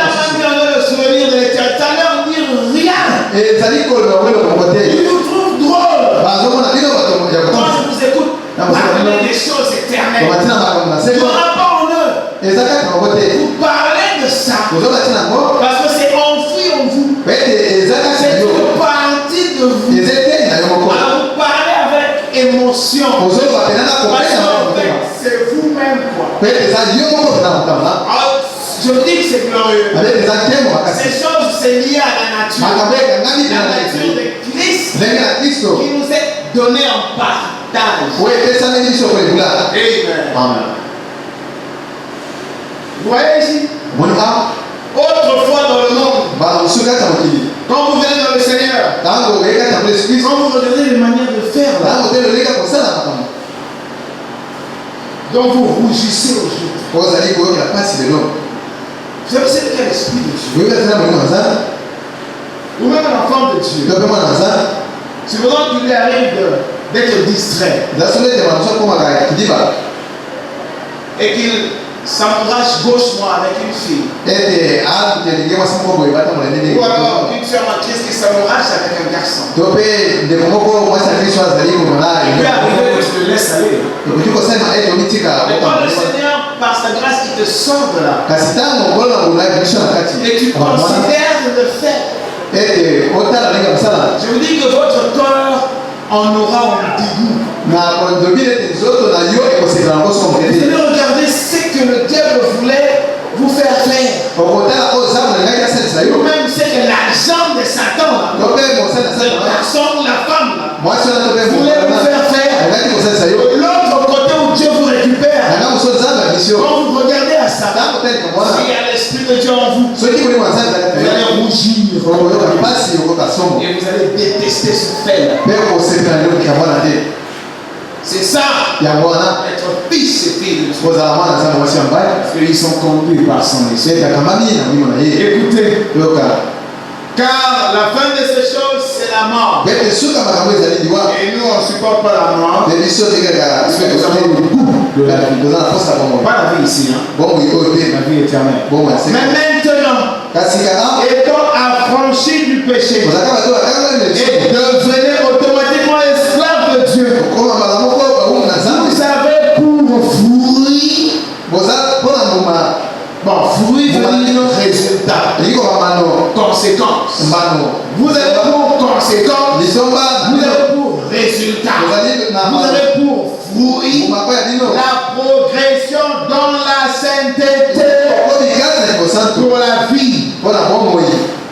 pas mis en eux le souvenir de l'éternité. Ça leur dit rien. Ils vous trouvent drôle. Quand je vous écoute parler des choses éternelles, vous n'aurez pas en eux. Vous parlez de ça parce que c'est enfoui en vous. C'est une partie de vous. Alors vous parlez avec émotion. Parce qu'en fait, c'est vous-même quoi. Alors, je dis que c'est glorieux. Ces choses, c'est lié à la nature. La nature de Christ qui nous est donnée en partage. Amen. Vous voyez ici? Autrefois dans le monde, quand vous venez dans le Seigneur, quand vous regardez les manières de faire là, donc vous rougissez aujourd'hui. Vous savez c'est quel esprit de Dieu? Vous-même l'enfant de Dieu. C'est vraiment qu'il lui arrive d'être distrait. Et qu'il s'embrasse gauchement avec une fille. Ou alors une femme actrice qui s'embrasse avec un garçon. Il peut arriver que tu te laisses aller. Mais quand le Seigneur, par sa grâce, il te sort de là. Et tu considères le fait. Je vous dis que votre cœur en aura un dégoût. Vous allez regarder ce que le diable voulait vous faire faire. Vous-même c'est que l'argent de Satan, le garçon ou la femme, voulait vous faire faire. De l'autre côté où Dieu vous récupère, quand vous regardez à Satan, s'il y a l'Esprit de Dieu en vous, vous allez rougir. Et vous allez détester ce fait-là. C'est ça, être fils et fille de Dieu. Parce qu'ils sont conduits par son esprit. Écoutez, car la fin de ces choses, c'est la mort. Et nous, on ne supporte pas la mort. Parce que nous avons le goût de la vie. Pas la vie ici, hein? La vie éternelle. Mais maintenant, étant affranchis du péché, et devenez automatiquement esclaves de Dieu. Vous savez, pour fruit, fruit veut dire résultat, conséquence. Vous avez pour conséquence, vous avez pour résultat, vous avez pour fruit la progression dans la sainteté pour la vie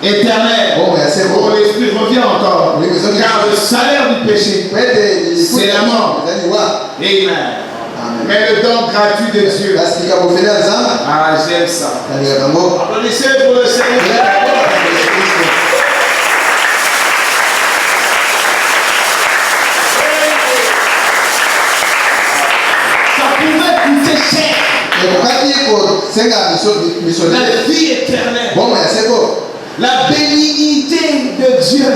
éternelle. Pour l'esprit revient encore. Car le salaire du péché, c'est la mort. Amen. Mais le don gratuit de Dieu. Ah, j'aime ça. Applaudissez pour le Seigneur. Ça pouvait coûter cher. La vie éternelle. La bénignité de Dieu.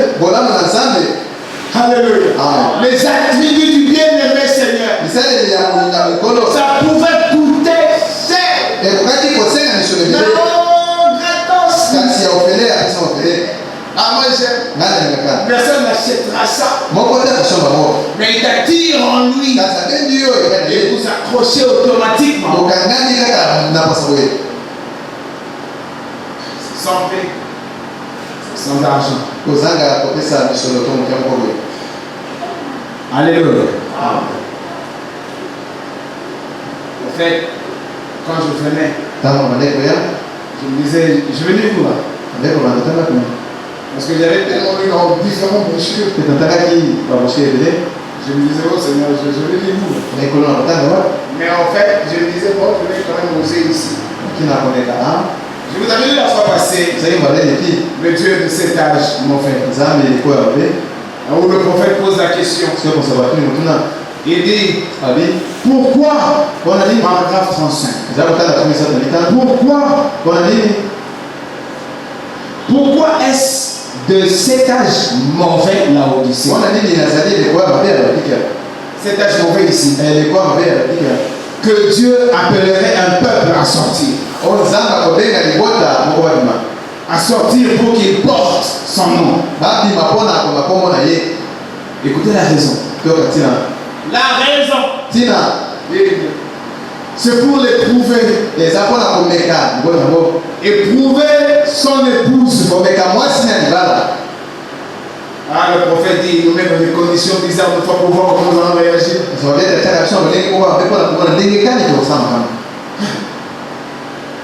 Alléluia. Les attributs du bien-aimé Seigneur. Ça pouvait coûter cher. Ah, moi j'aime. Personne n'achètera ça. Mais il t'attire en lui. Et vous accrochez automatiquement. Sans paix. Sans argent. Alléluia. En fait, quand je venais, je me disais, je venais où là? Parce que j'avais tellement lu dans différentes brochures. Je me disais, oh Seigneur, je vais lire où? Mais en fait, je me disais, bon, je vais quand même oser ici. Je vous avais dit la fois passée, le Dieu de cet âge, mon frère, où le prophète pose la question. Il dit, pourquoi, paragraphe 35, pourquoi est-ce de cet âge mauvais là Odyssée? Cet âge mauvais ici, que Dieu appellerait un peuple à sortir. À sortir pour qu'il porte son nom. Écoutez la raison. La raison, c'est pour l'éprouver. Éprouver son épouse. Ah, le prophète dit, il nous met dans des conditions bizarres de fois pour voir comment nous allons réagir.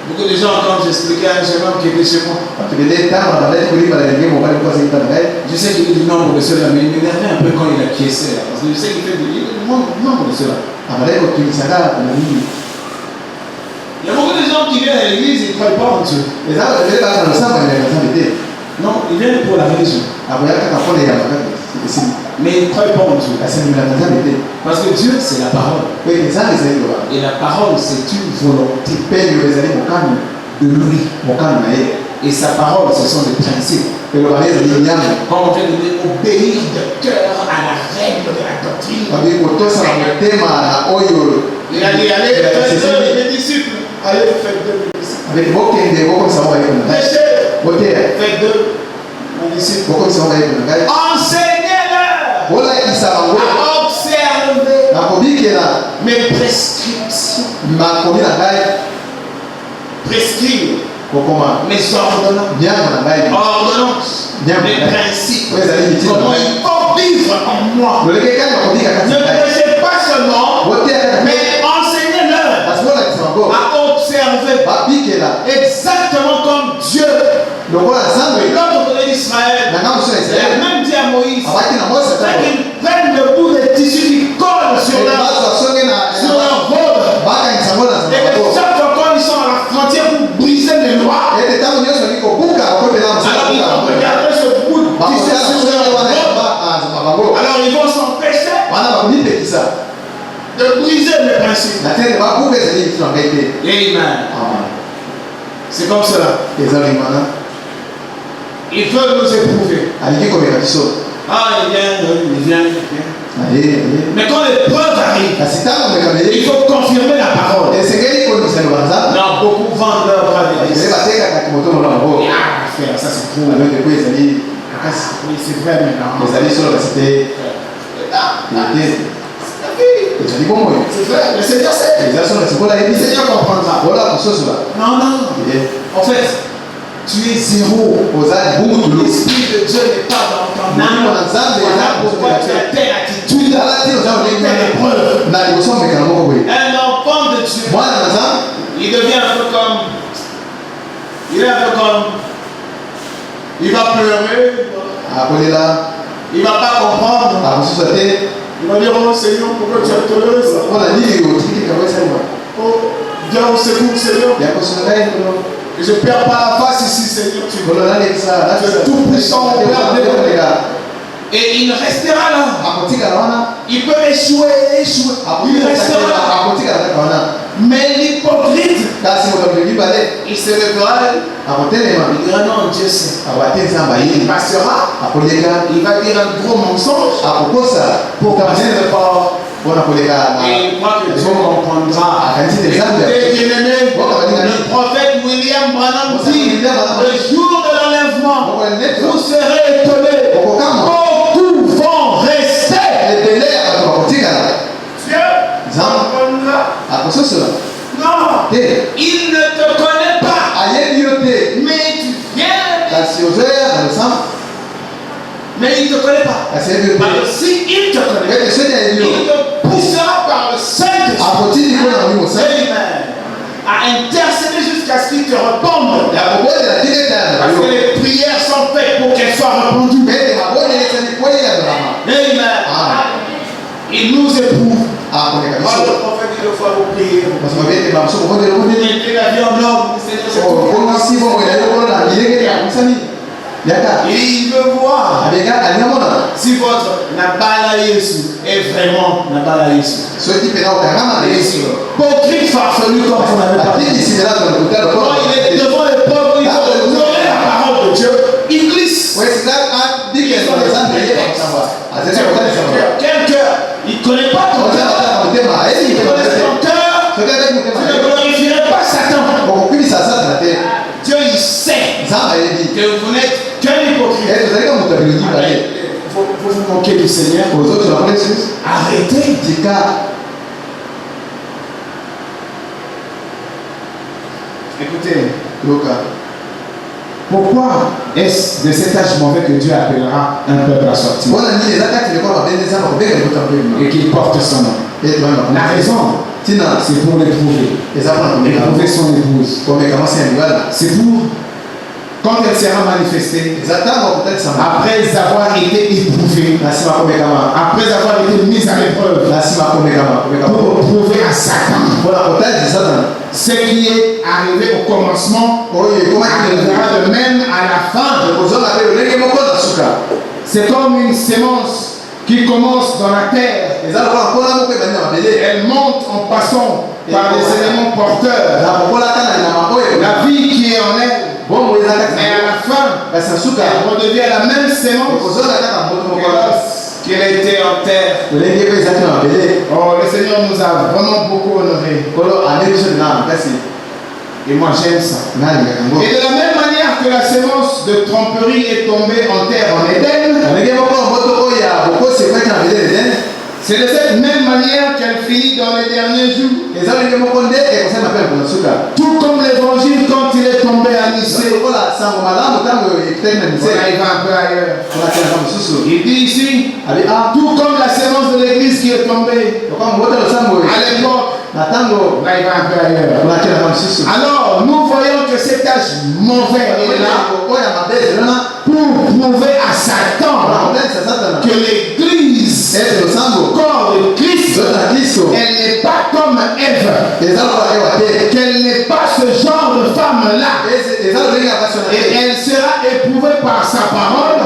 Beaucoup de gens, quand j'expliquais à un jeune homme qui était chez moi, je sais qu'il est du nombre de ceux-là, mais il m'énervait un peu quand il acquiesçait. Parce que je sais qu'il fait du nombre de ceux-là. Il y a beaucoup de gens qui viennent à l'église et ils ne croient pas en Dieu. Non, ils viennent pour la religion. Mais ils ne croient pas en Dieu. Parce que Dieu, c'est la parole. Et la parole, c'est une volonté de lui. Et sa parole, ce sont des principes. Quand on vient de obéir de cœur à la règle de la doctrine. Il a dit, allez, faites les disciples. Allez, faites deux disciples. Prêchez. Faites deux disciples. Enseignez-leur à observer mes prescriptions. Prescrire mes ordonnances, mes principes, comment il faut vivre en moi. Ne prêchez pas seulement, mais enseignez-leur à observer exactement comme Dieu. L'autre côté d'Israël, il a même dit à Moïse qu'ils prennent le bout des tissus qui collent sur leur robe. Et que chaque fois quand ils sont à la frontière pour briser les lois, alors ils vont regarder ce bout de tissu sur leur robe. Alors ils vont s'empêcher de briser les principes. Amen. C'est comme cela. Ils veulent nous éprouver. Ah, il vient. Mais quand l'épreuve arrive, il faut confirmer la parole. Non, beaucoup vendent leur bras d'église. Ah, frère, ça c'est trop. Oui, c'est vrai maintenant. C'est vrai, le Seigneur sait. Le Seigneur comprendra. Non. En fait, tu es zéro. L'Esprit de Dieu n'est pas dans ton âme. Voilà pourquoi tu as telle attitude, telle épreuve. Un enfant de Dieu, il devient un peu comme. Il est un peu comme. Il va pleurer. Il ne va pas comprendre. Il va dire, oh Seigneur, pourquoi tu as toléré ça? Oh, viens au secours, Seigneur. Et je ne perds pas la face ici, Seigneur. Tu es tout puissant, et il restera là. Il peut échouer. Il restera là. Mais l'hypocrite, il se lèvera. Il dira non, Dieu sait. Il passera. Il va dire un gros mensonge pour commencer de pas Et moi que Dieu comprendra. Écoutez, bien-aimés, le prophète William Branham dit, le jour de l'enlèvement, vous serez étonnés. Beaucoup vont rester. Non, il ne te connaît pas. Mais tu viens. Mais il ne te connaît pas. Parce que si il te connaît, il te poussera par le Saint-Esprit à intercéder jusqu'à ce qu'il te réponde. Parce que les prières sont faites pour qu'elles soient répondues. Amen. Il nous éprouve. Le prophète dit 2 fois pour prier. Mettez la vie en ordre. Et il veut voir si votre Nabala Yesu est vraiment Nabala Yesu. Hypocrite farfelu comme vous n'avez pas dit. Quand il est devant les pauvres, il faut honorer la parole de Dieu. Il glisse. Quel cœur? Il ne connaît pas ton cœur. S'il connaissait ton cœur, tu ne glorifierais pas Satan. Dieu, il sait que vous n'êtes qu'un hypocrite. Vous vous moquez du Seigneur. Arrêtez. Écoutez, pourquoi est-ce de cet âge mauvais que Dieu appellera un peuple à sortir et qu'il porte son nom? La raison, c'est pour l'éprouver. Éprouver son épouse. C'est pour, quand elle sera manifestée, après avoir été éprouvée, après avoir été mise à l'épreuve, pour prouver à Satan ce qui est arrivé au commencement arrivera de même à la fin. C'est comme une sémence qui commence dans la terre. Elle monte en passant par des éléments porteurs. La vie qui est en elle. Mais à la fin, elle redevient la même sémence qu'elle était en terre. Oh, le Seigneur nous a vraiment beaucoup honorés. Et moi j'aime ça. Et de la même manière que la sémence de tromperie est tombée en terre en Éden, c'est de cette même manière qu'elle finit dans les derniers jours. Tout comme l'évangile quand il est tombé à Nicée. On arrive un peu ailleurs. Il dit ici, tout comme la sémence de l'église qui est tombée à l'époque. On arrive un peu ailleurs. Alors nous voyons que cet âge mauvais est là pour prouver à Satan que l'église, le corps de Christ, elle n'est pas comme Ève, qu'elle n'est pas ce genre de femme-là, et elle sera éprouvée par sa parole.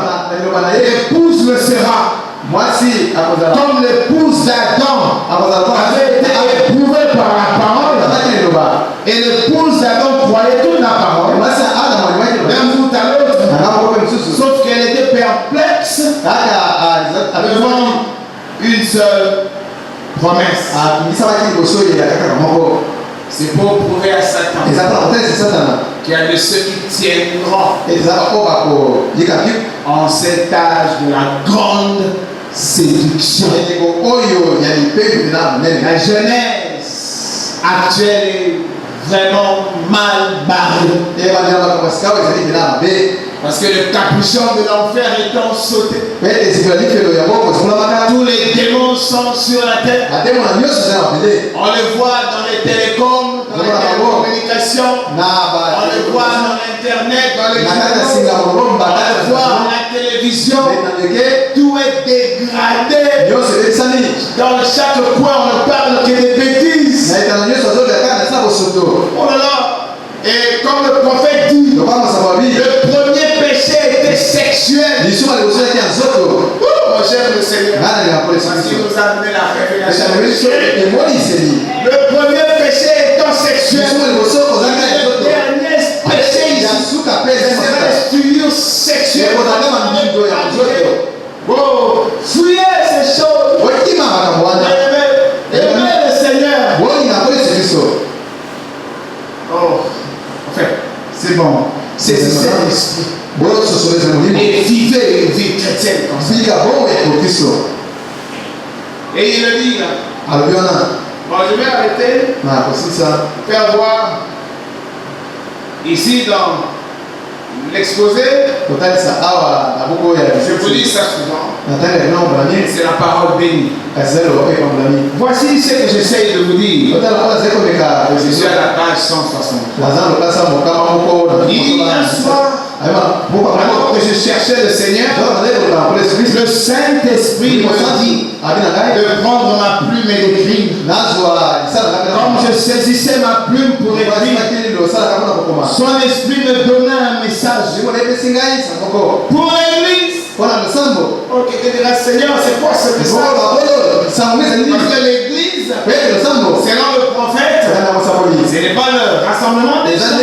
L'épouse le sera. Comme l'épouse d'Adam avait été éprouvée par la parole, et l'épouse d'Adam croyait toute la parole d'un bout à l'autre, sauf qu'elle était perplexe devant une seule promesse. C'est pour prouver à Satan qu'il y a de ceux qui tiendront en cet âge de la grande séduction. La jeunesse actuelle est vraiment mal barrée. Parce que le capuchon de l'enfer étant sauté, tous les démons sont sur la terre. On les voit dans les télécoms, dans les télécommunications, on les voit dans l'internet, dans les journaux, on les voit à la télévision. Tout est dégradé. Dans chaque coin, on ne parle que des bêtises. Oh là là. Et comme le prophète dit, le premier péché était sexuel. Oh, j'aime le Seigneur. Parce qu'il nous a donné la révélation. Le premier péché étant sexuel. Le dernier péché, c'est l'esturion sexuelle. Oh, fuyez ces choses. Et il le dit là. Bon, je vais arrêter. Faire voir ici dans l'exposé. Je vous dis ça souvent. C'est la parole bénie. Voici ce que j'essaye de vous dire. Je suis à la page 160. Il y a un soir, alors que je cherchais le Seigneur, le Saint-Esprit me dit de prendre ma plume et d'écrire. Comme je saisissais ma plume pour écrire, son esprit me donna un message pour l'église. Ok, tu diras, Seigneur, c'est quoi ce message? Parce que l'église, selon le prophète, ce n'est pas le rassemblement des gens.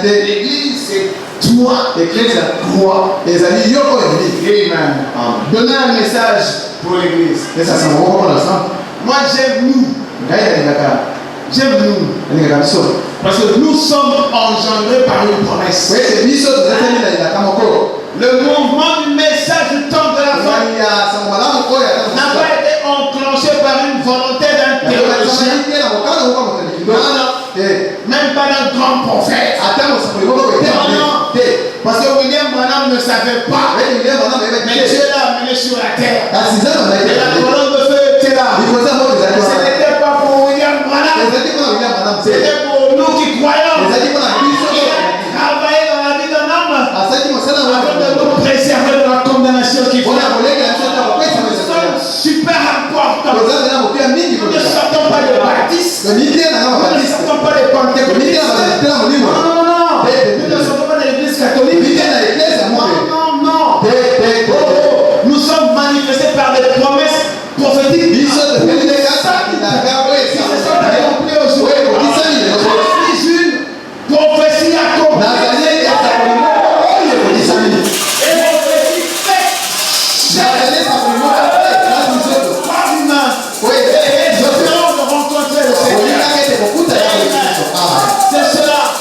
L'église, c'est toi. Amen. Donner un message pour l'église. Moi, j'aime nous. J'aime nous. Parce que nous sommes engendrés par une promesse. Le mouvement du message du temps de la fin n'a pas été enclenché par une volonté d'un théologien. Même pas d'un grand prophète. Non. Parce que William Branham ne savait pas. Mais Dieu l'a amené sur la terre. Et la colonne de feu était là. Ce n'était pas pour William Branham. C'était pour nous qui croyons. Il a travaillé dans la vie d'un homme afin de nous préserver de la condamnation qui vient. Super important. Nous ne sortons pas de baptistes. Nous ne sortons pas des pentecôtistes. Non. Nous ne sortons pas de l'église catholique. Non. Nous sommes manifestés par des promesses prophétiques. Si ce sont accomplis aujourd'hui, si une prophétie accomplie.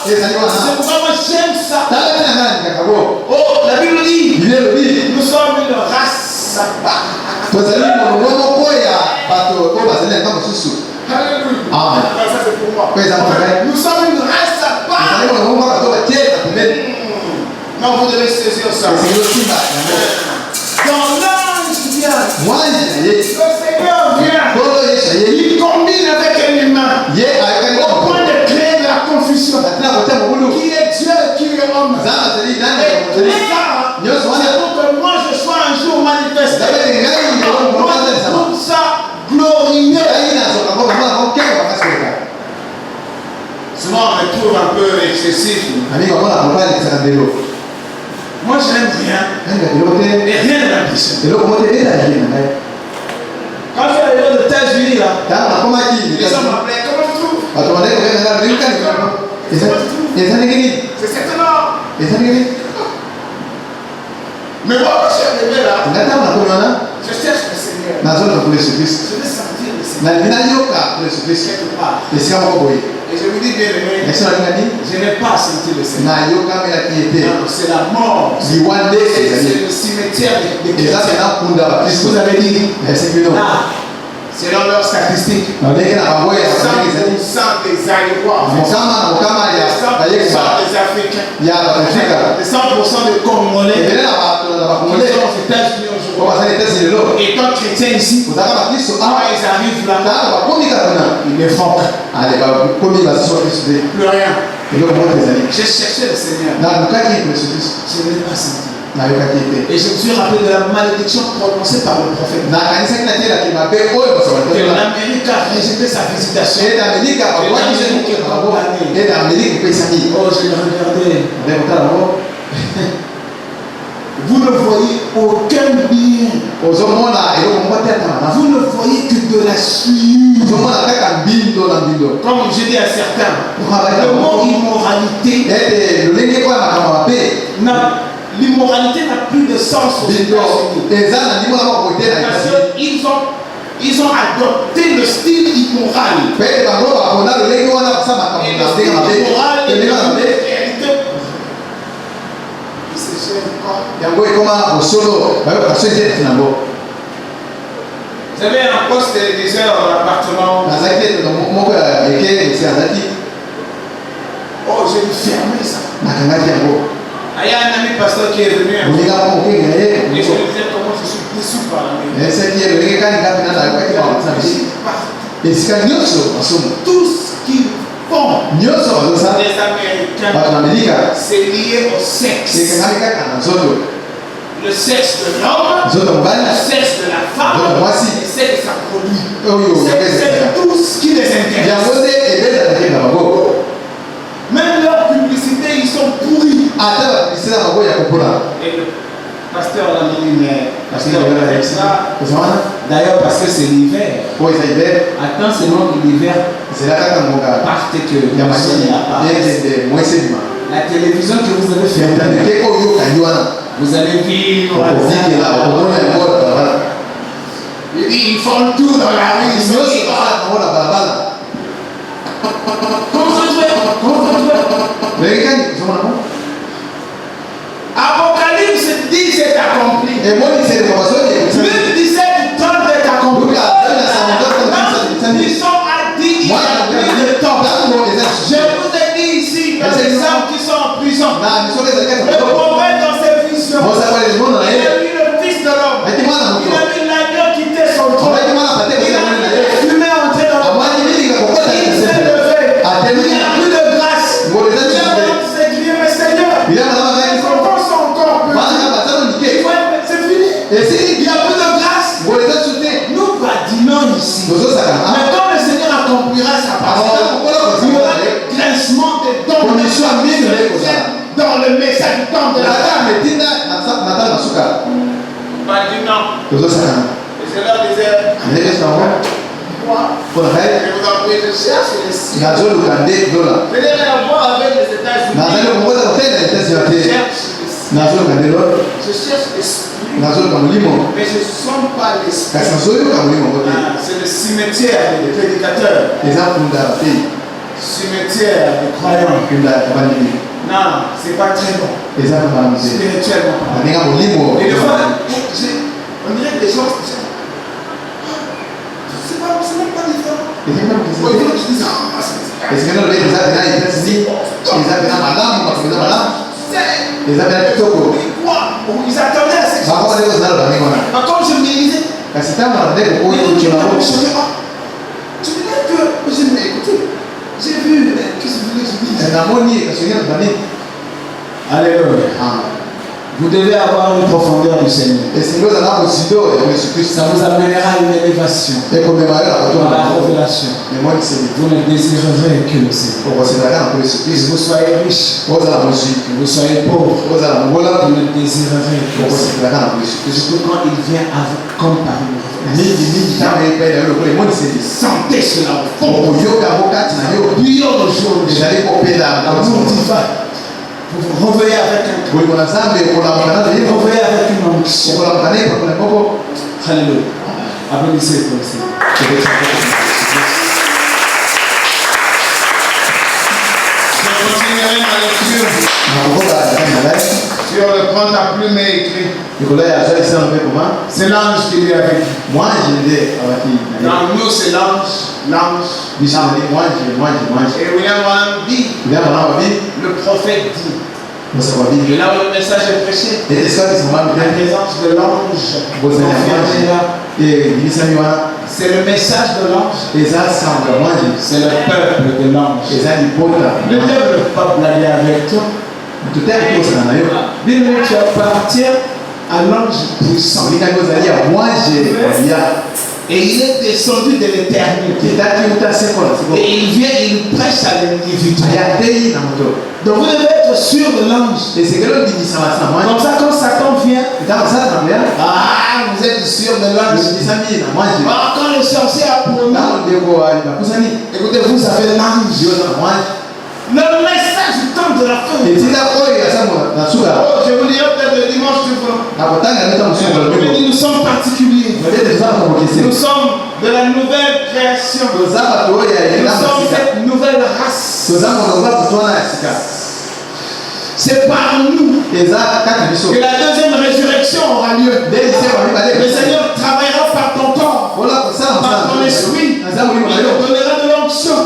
C'est pourquoi moi j'aime ça. Oh, la Bible dit, nous sommes une race. Amen. Ça c'est pour moi. Nous sommes une race à part. Non, vous devez saisir ça. Quand l'ange vient, le Seigneur vient, il combine avec un humain au point de créer de la confusion. Qui est Dieu, qui est homme. Et ça, c'est pour que moi je sois un jour manifesté. Moi je trouve ça glorieux. Souvent on me trouve un peu excessif. Moi je n'aime rien. Et rien ne m'impressionne. Quand je suis arrivé aux États-Unis là, les gens m'appelaient, comment tu trouves? C'est certainement. Mais moi quand je suis arrivé là, je cherche le Seigneur. Je veux sentir le Seigneur quelque part. Et je vous dis bien aimé, je n'ai pas senti le Seigneur. Non, c'est la mort. C'est le cimetière des chrétiens. Vous avez dit, selon leurs statistiques, 100% des Aïrois, 100% des Africains, 100% des Congolais qui sont aux États-Unis aujourd'hui. Et quand chrétiens ici, quand ils arrivent là, ils les frappent. Plus rien. J'ai cherché le Seigneur. Je ne l'ai pas senti. Et je me suis rappelé de la malédiction prononcée par le prophète. Que l'Amérique a rejeté sa visitation. Et l'Amérique est condamnée. Oh, je l'ai regardé. Vous ne voyez aucun bien. Vous ne voyez que de la sueur. Comme je dis à certains, le mot immoralité, l'immoralité n'a plus de sens aux États-Unis. Parce qu'ils ont adopté le style immoral. Et le style immoral est une réalité. Il se gêne yango ekoma osolo bayoka so ete nango. Vous avez un poste téléviseur dans l'appartement. nazaki moko ya eke esi azaki Oh, j'ai dû fermer ça. nakangaki yango. Il y a un ami pasteur qui est venu. olinga moko okenga ye Et je lui disais comment je suis déçu par la nuit. eseki elenge kani ngapi nana ayokaki bamakisa bisi esika nyonso basomo Tout ce qu'ils font, nyonso bazosala les Américains, bato na amerika c'est lié au sexe. ekangami kaka na nzoto. Le sexe de l'homme, nzoto mobali le sexe de la femme, et c'est que ça produit. oyo C'est tout ce qui les intéresse. yango nde ebezalaki na bango. Même leur publicité, ils sont pourris. ata babisi na bango ya kopola. Et le pasteur l'a dit, mais pasteur, ozomana d'ailleurs, parce que c'est l'hiver. po eza hiver Attends seulement que l'hiver ezela kaka ngonga parte que ya le soleil masini apparaisse. ekende mwasi ebima. La télévision que vous avez fait, te oyo okangi wana vous allez vivre. okozikela okomona yango na balabala. Ils font le tour dans la rue. Ils sont nyonso basala nango na balabala. lekani ozomona ngo Apocalypse 10 est accompli. emonisele mabasoki Luc 17, 30 est accompli. Ils sont à 10, il y a plus de temps. Je vous ai dit ici, dans les hommes qui sont en prison, le prophète dans ses visions, il a vu le Fils de l'homme. Il a vu l'agneau quitter son trône. Il a vu fumée entrer dans le monde. Il s'est levé. Il n'y a plus de grâce. Il a s'est crié, mais Seigneur, les enfants sont encore petits. C'est fini. Il n'y a plus de grâce. Nous badinons ici. Mais quand le Seigneur accomplira sa parole, il y aura des grincements des dons dans le message du temps de la femme. Badinons. Et je leur disais, moi, je vous en prie, je cherche les signes. Je n'ai rien à voir avec les États-Unis. Je cherche les signes. Je cherche l'esprit. Mais je ne sens pas l'esprit. C'est le cimetière des prédicateurs. Cimetière des croyants. Non, c'est pas très bon. Spirituellement. Et des fois, on dirait que les gens c'est même pas différent. Je dis, ils attendaient à cette chose. Quand je me disais, tu me dis que je n'ai écouté. J'ai vu, qu'est-ce que vous voulez que je dise? Alléluia. Vous devez avoir une profondeur du Seigneur. Ça vous amènera à une élévation. À la révélation. Vous ne désirerez que le Seigneur. Que vous soyez riche, que vous soyez pauvre, vous ne désirerez que le Seigneur. Surtout quand il vient à vous comme par une révélation. Sentez cela au fond. Bouillon de jour. L'amour divin. Vous vous réveillez avec un cœur. Vous réveillez avec une onction. Alléluia. Applaudissez pour le Seigneur. Je continuerai ma lecture sur le prendre ta plume et écrit. C'est l'ange qui est avec nous. Dans nous, c'est l'ange. Et William Branham dit, le prophète dit, et là où le message est prêché, la présence de l'ange. C'est le message de l'ange. C'est le peuple de l'ange. Le peuple aller avec toi. Bien, tu appartiens à l'ange puissant. Et il est descendu de l'éternité. Et il vient et il prêche à l'individu. Donc vous devez être sûr de l'ange. Comme ça, quand Satan vient, vous êtes sûr de l'ange. Quand le sorcier a promis, écoutez, vous avez l'ange. Le message du temps de la fin. Je vous dirai peut-être le dimanche suivant. Nous sommes particuliers. Nous sommes de la nouvelle création. Nous sommes cette nouvelle race. C'est par nous que la deuxième résurrection aura lieu. Le Seigneur travaillera par ton corps, par ton esprit. Il te donnera de l'onction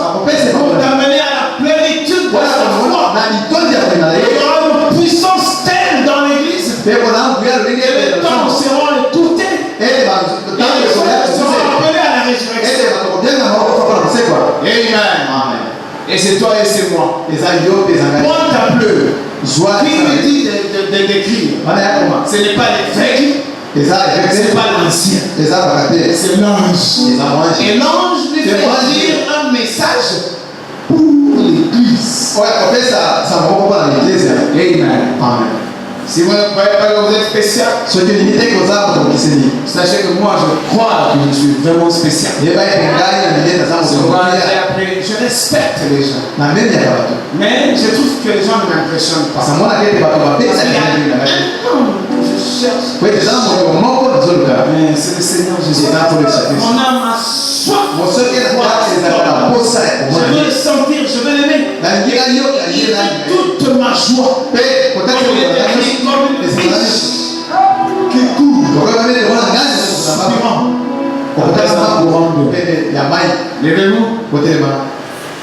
pour t'amener à la plénitude de sa foi. Il y aura une puissance telle dans l'église que les temps seront écoutés et les gens seront appelés à la résurrection. Amen. Et c'est toi et c'est moi. Point à bleu. Qui me dit de d'écrire? Ce n'est pas les veilles. C'est pas l'ancien. C'est l'ange. Et l'ange lui fait dire un message pour l'église. Amen. Si vous ne croyez pas que vous êtes spécial, sachez que moi je crois que je suis vraiment spécial. Je respecte les gens. Mais je trouve que les gens ne m'impressionnent pas. Je cherche. Mais c'est le Seigneur Jésus. Mon âme a soif. Je veux le sentir, je veux l'aimer. Il est toute ma joie. Comme une fiche qui court. Levez-vous.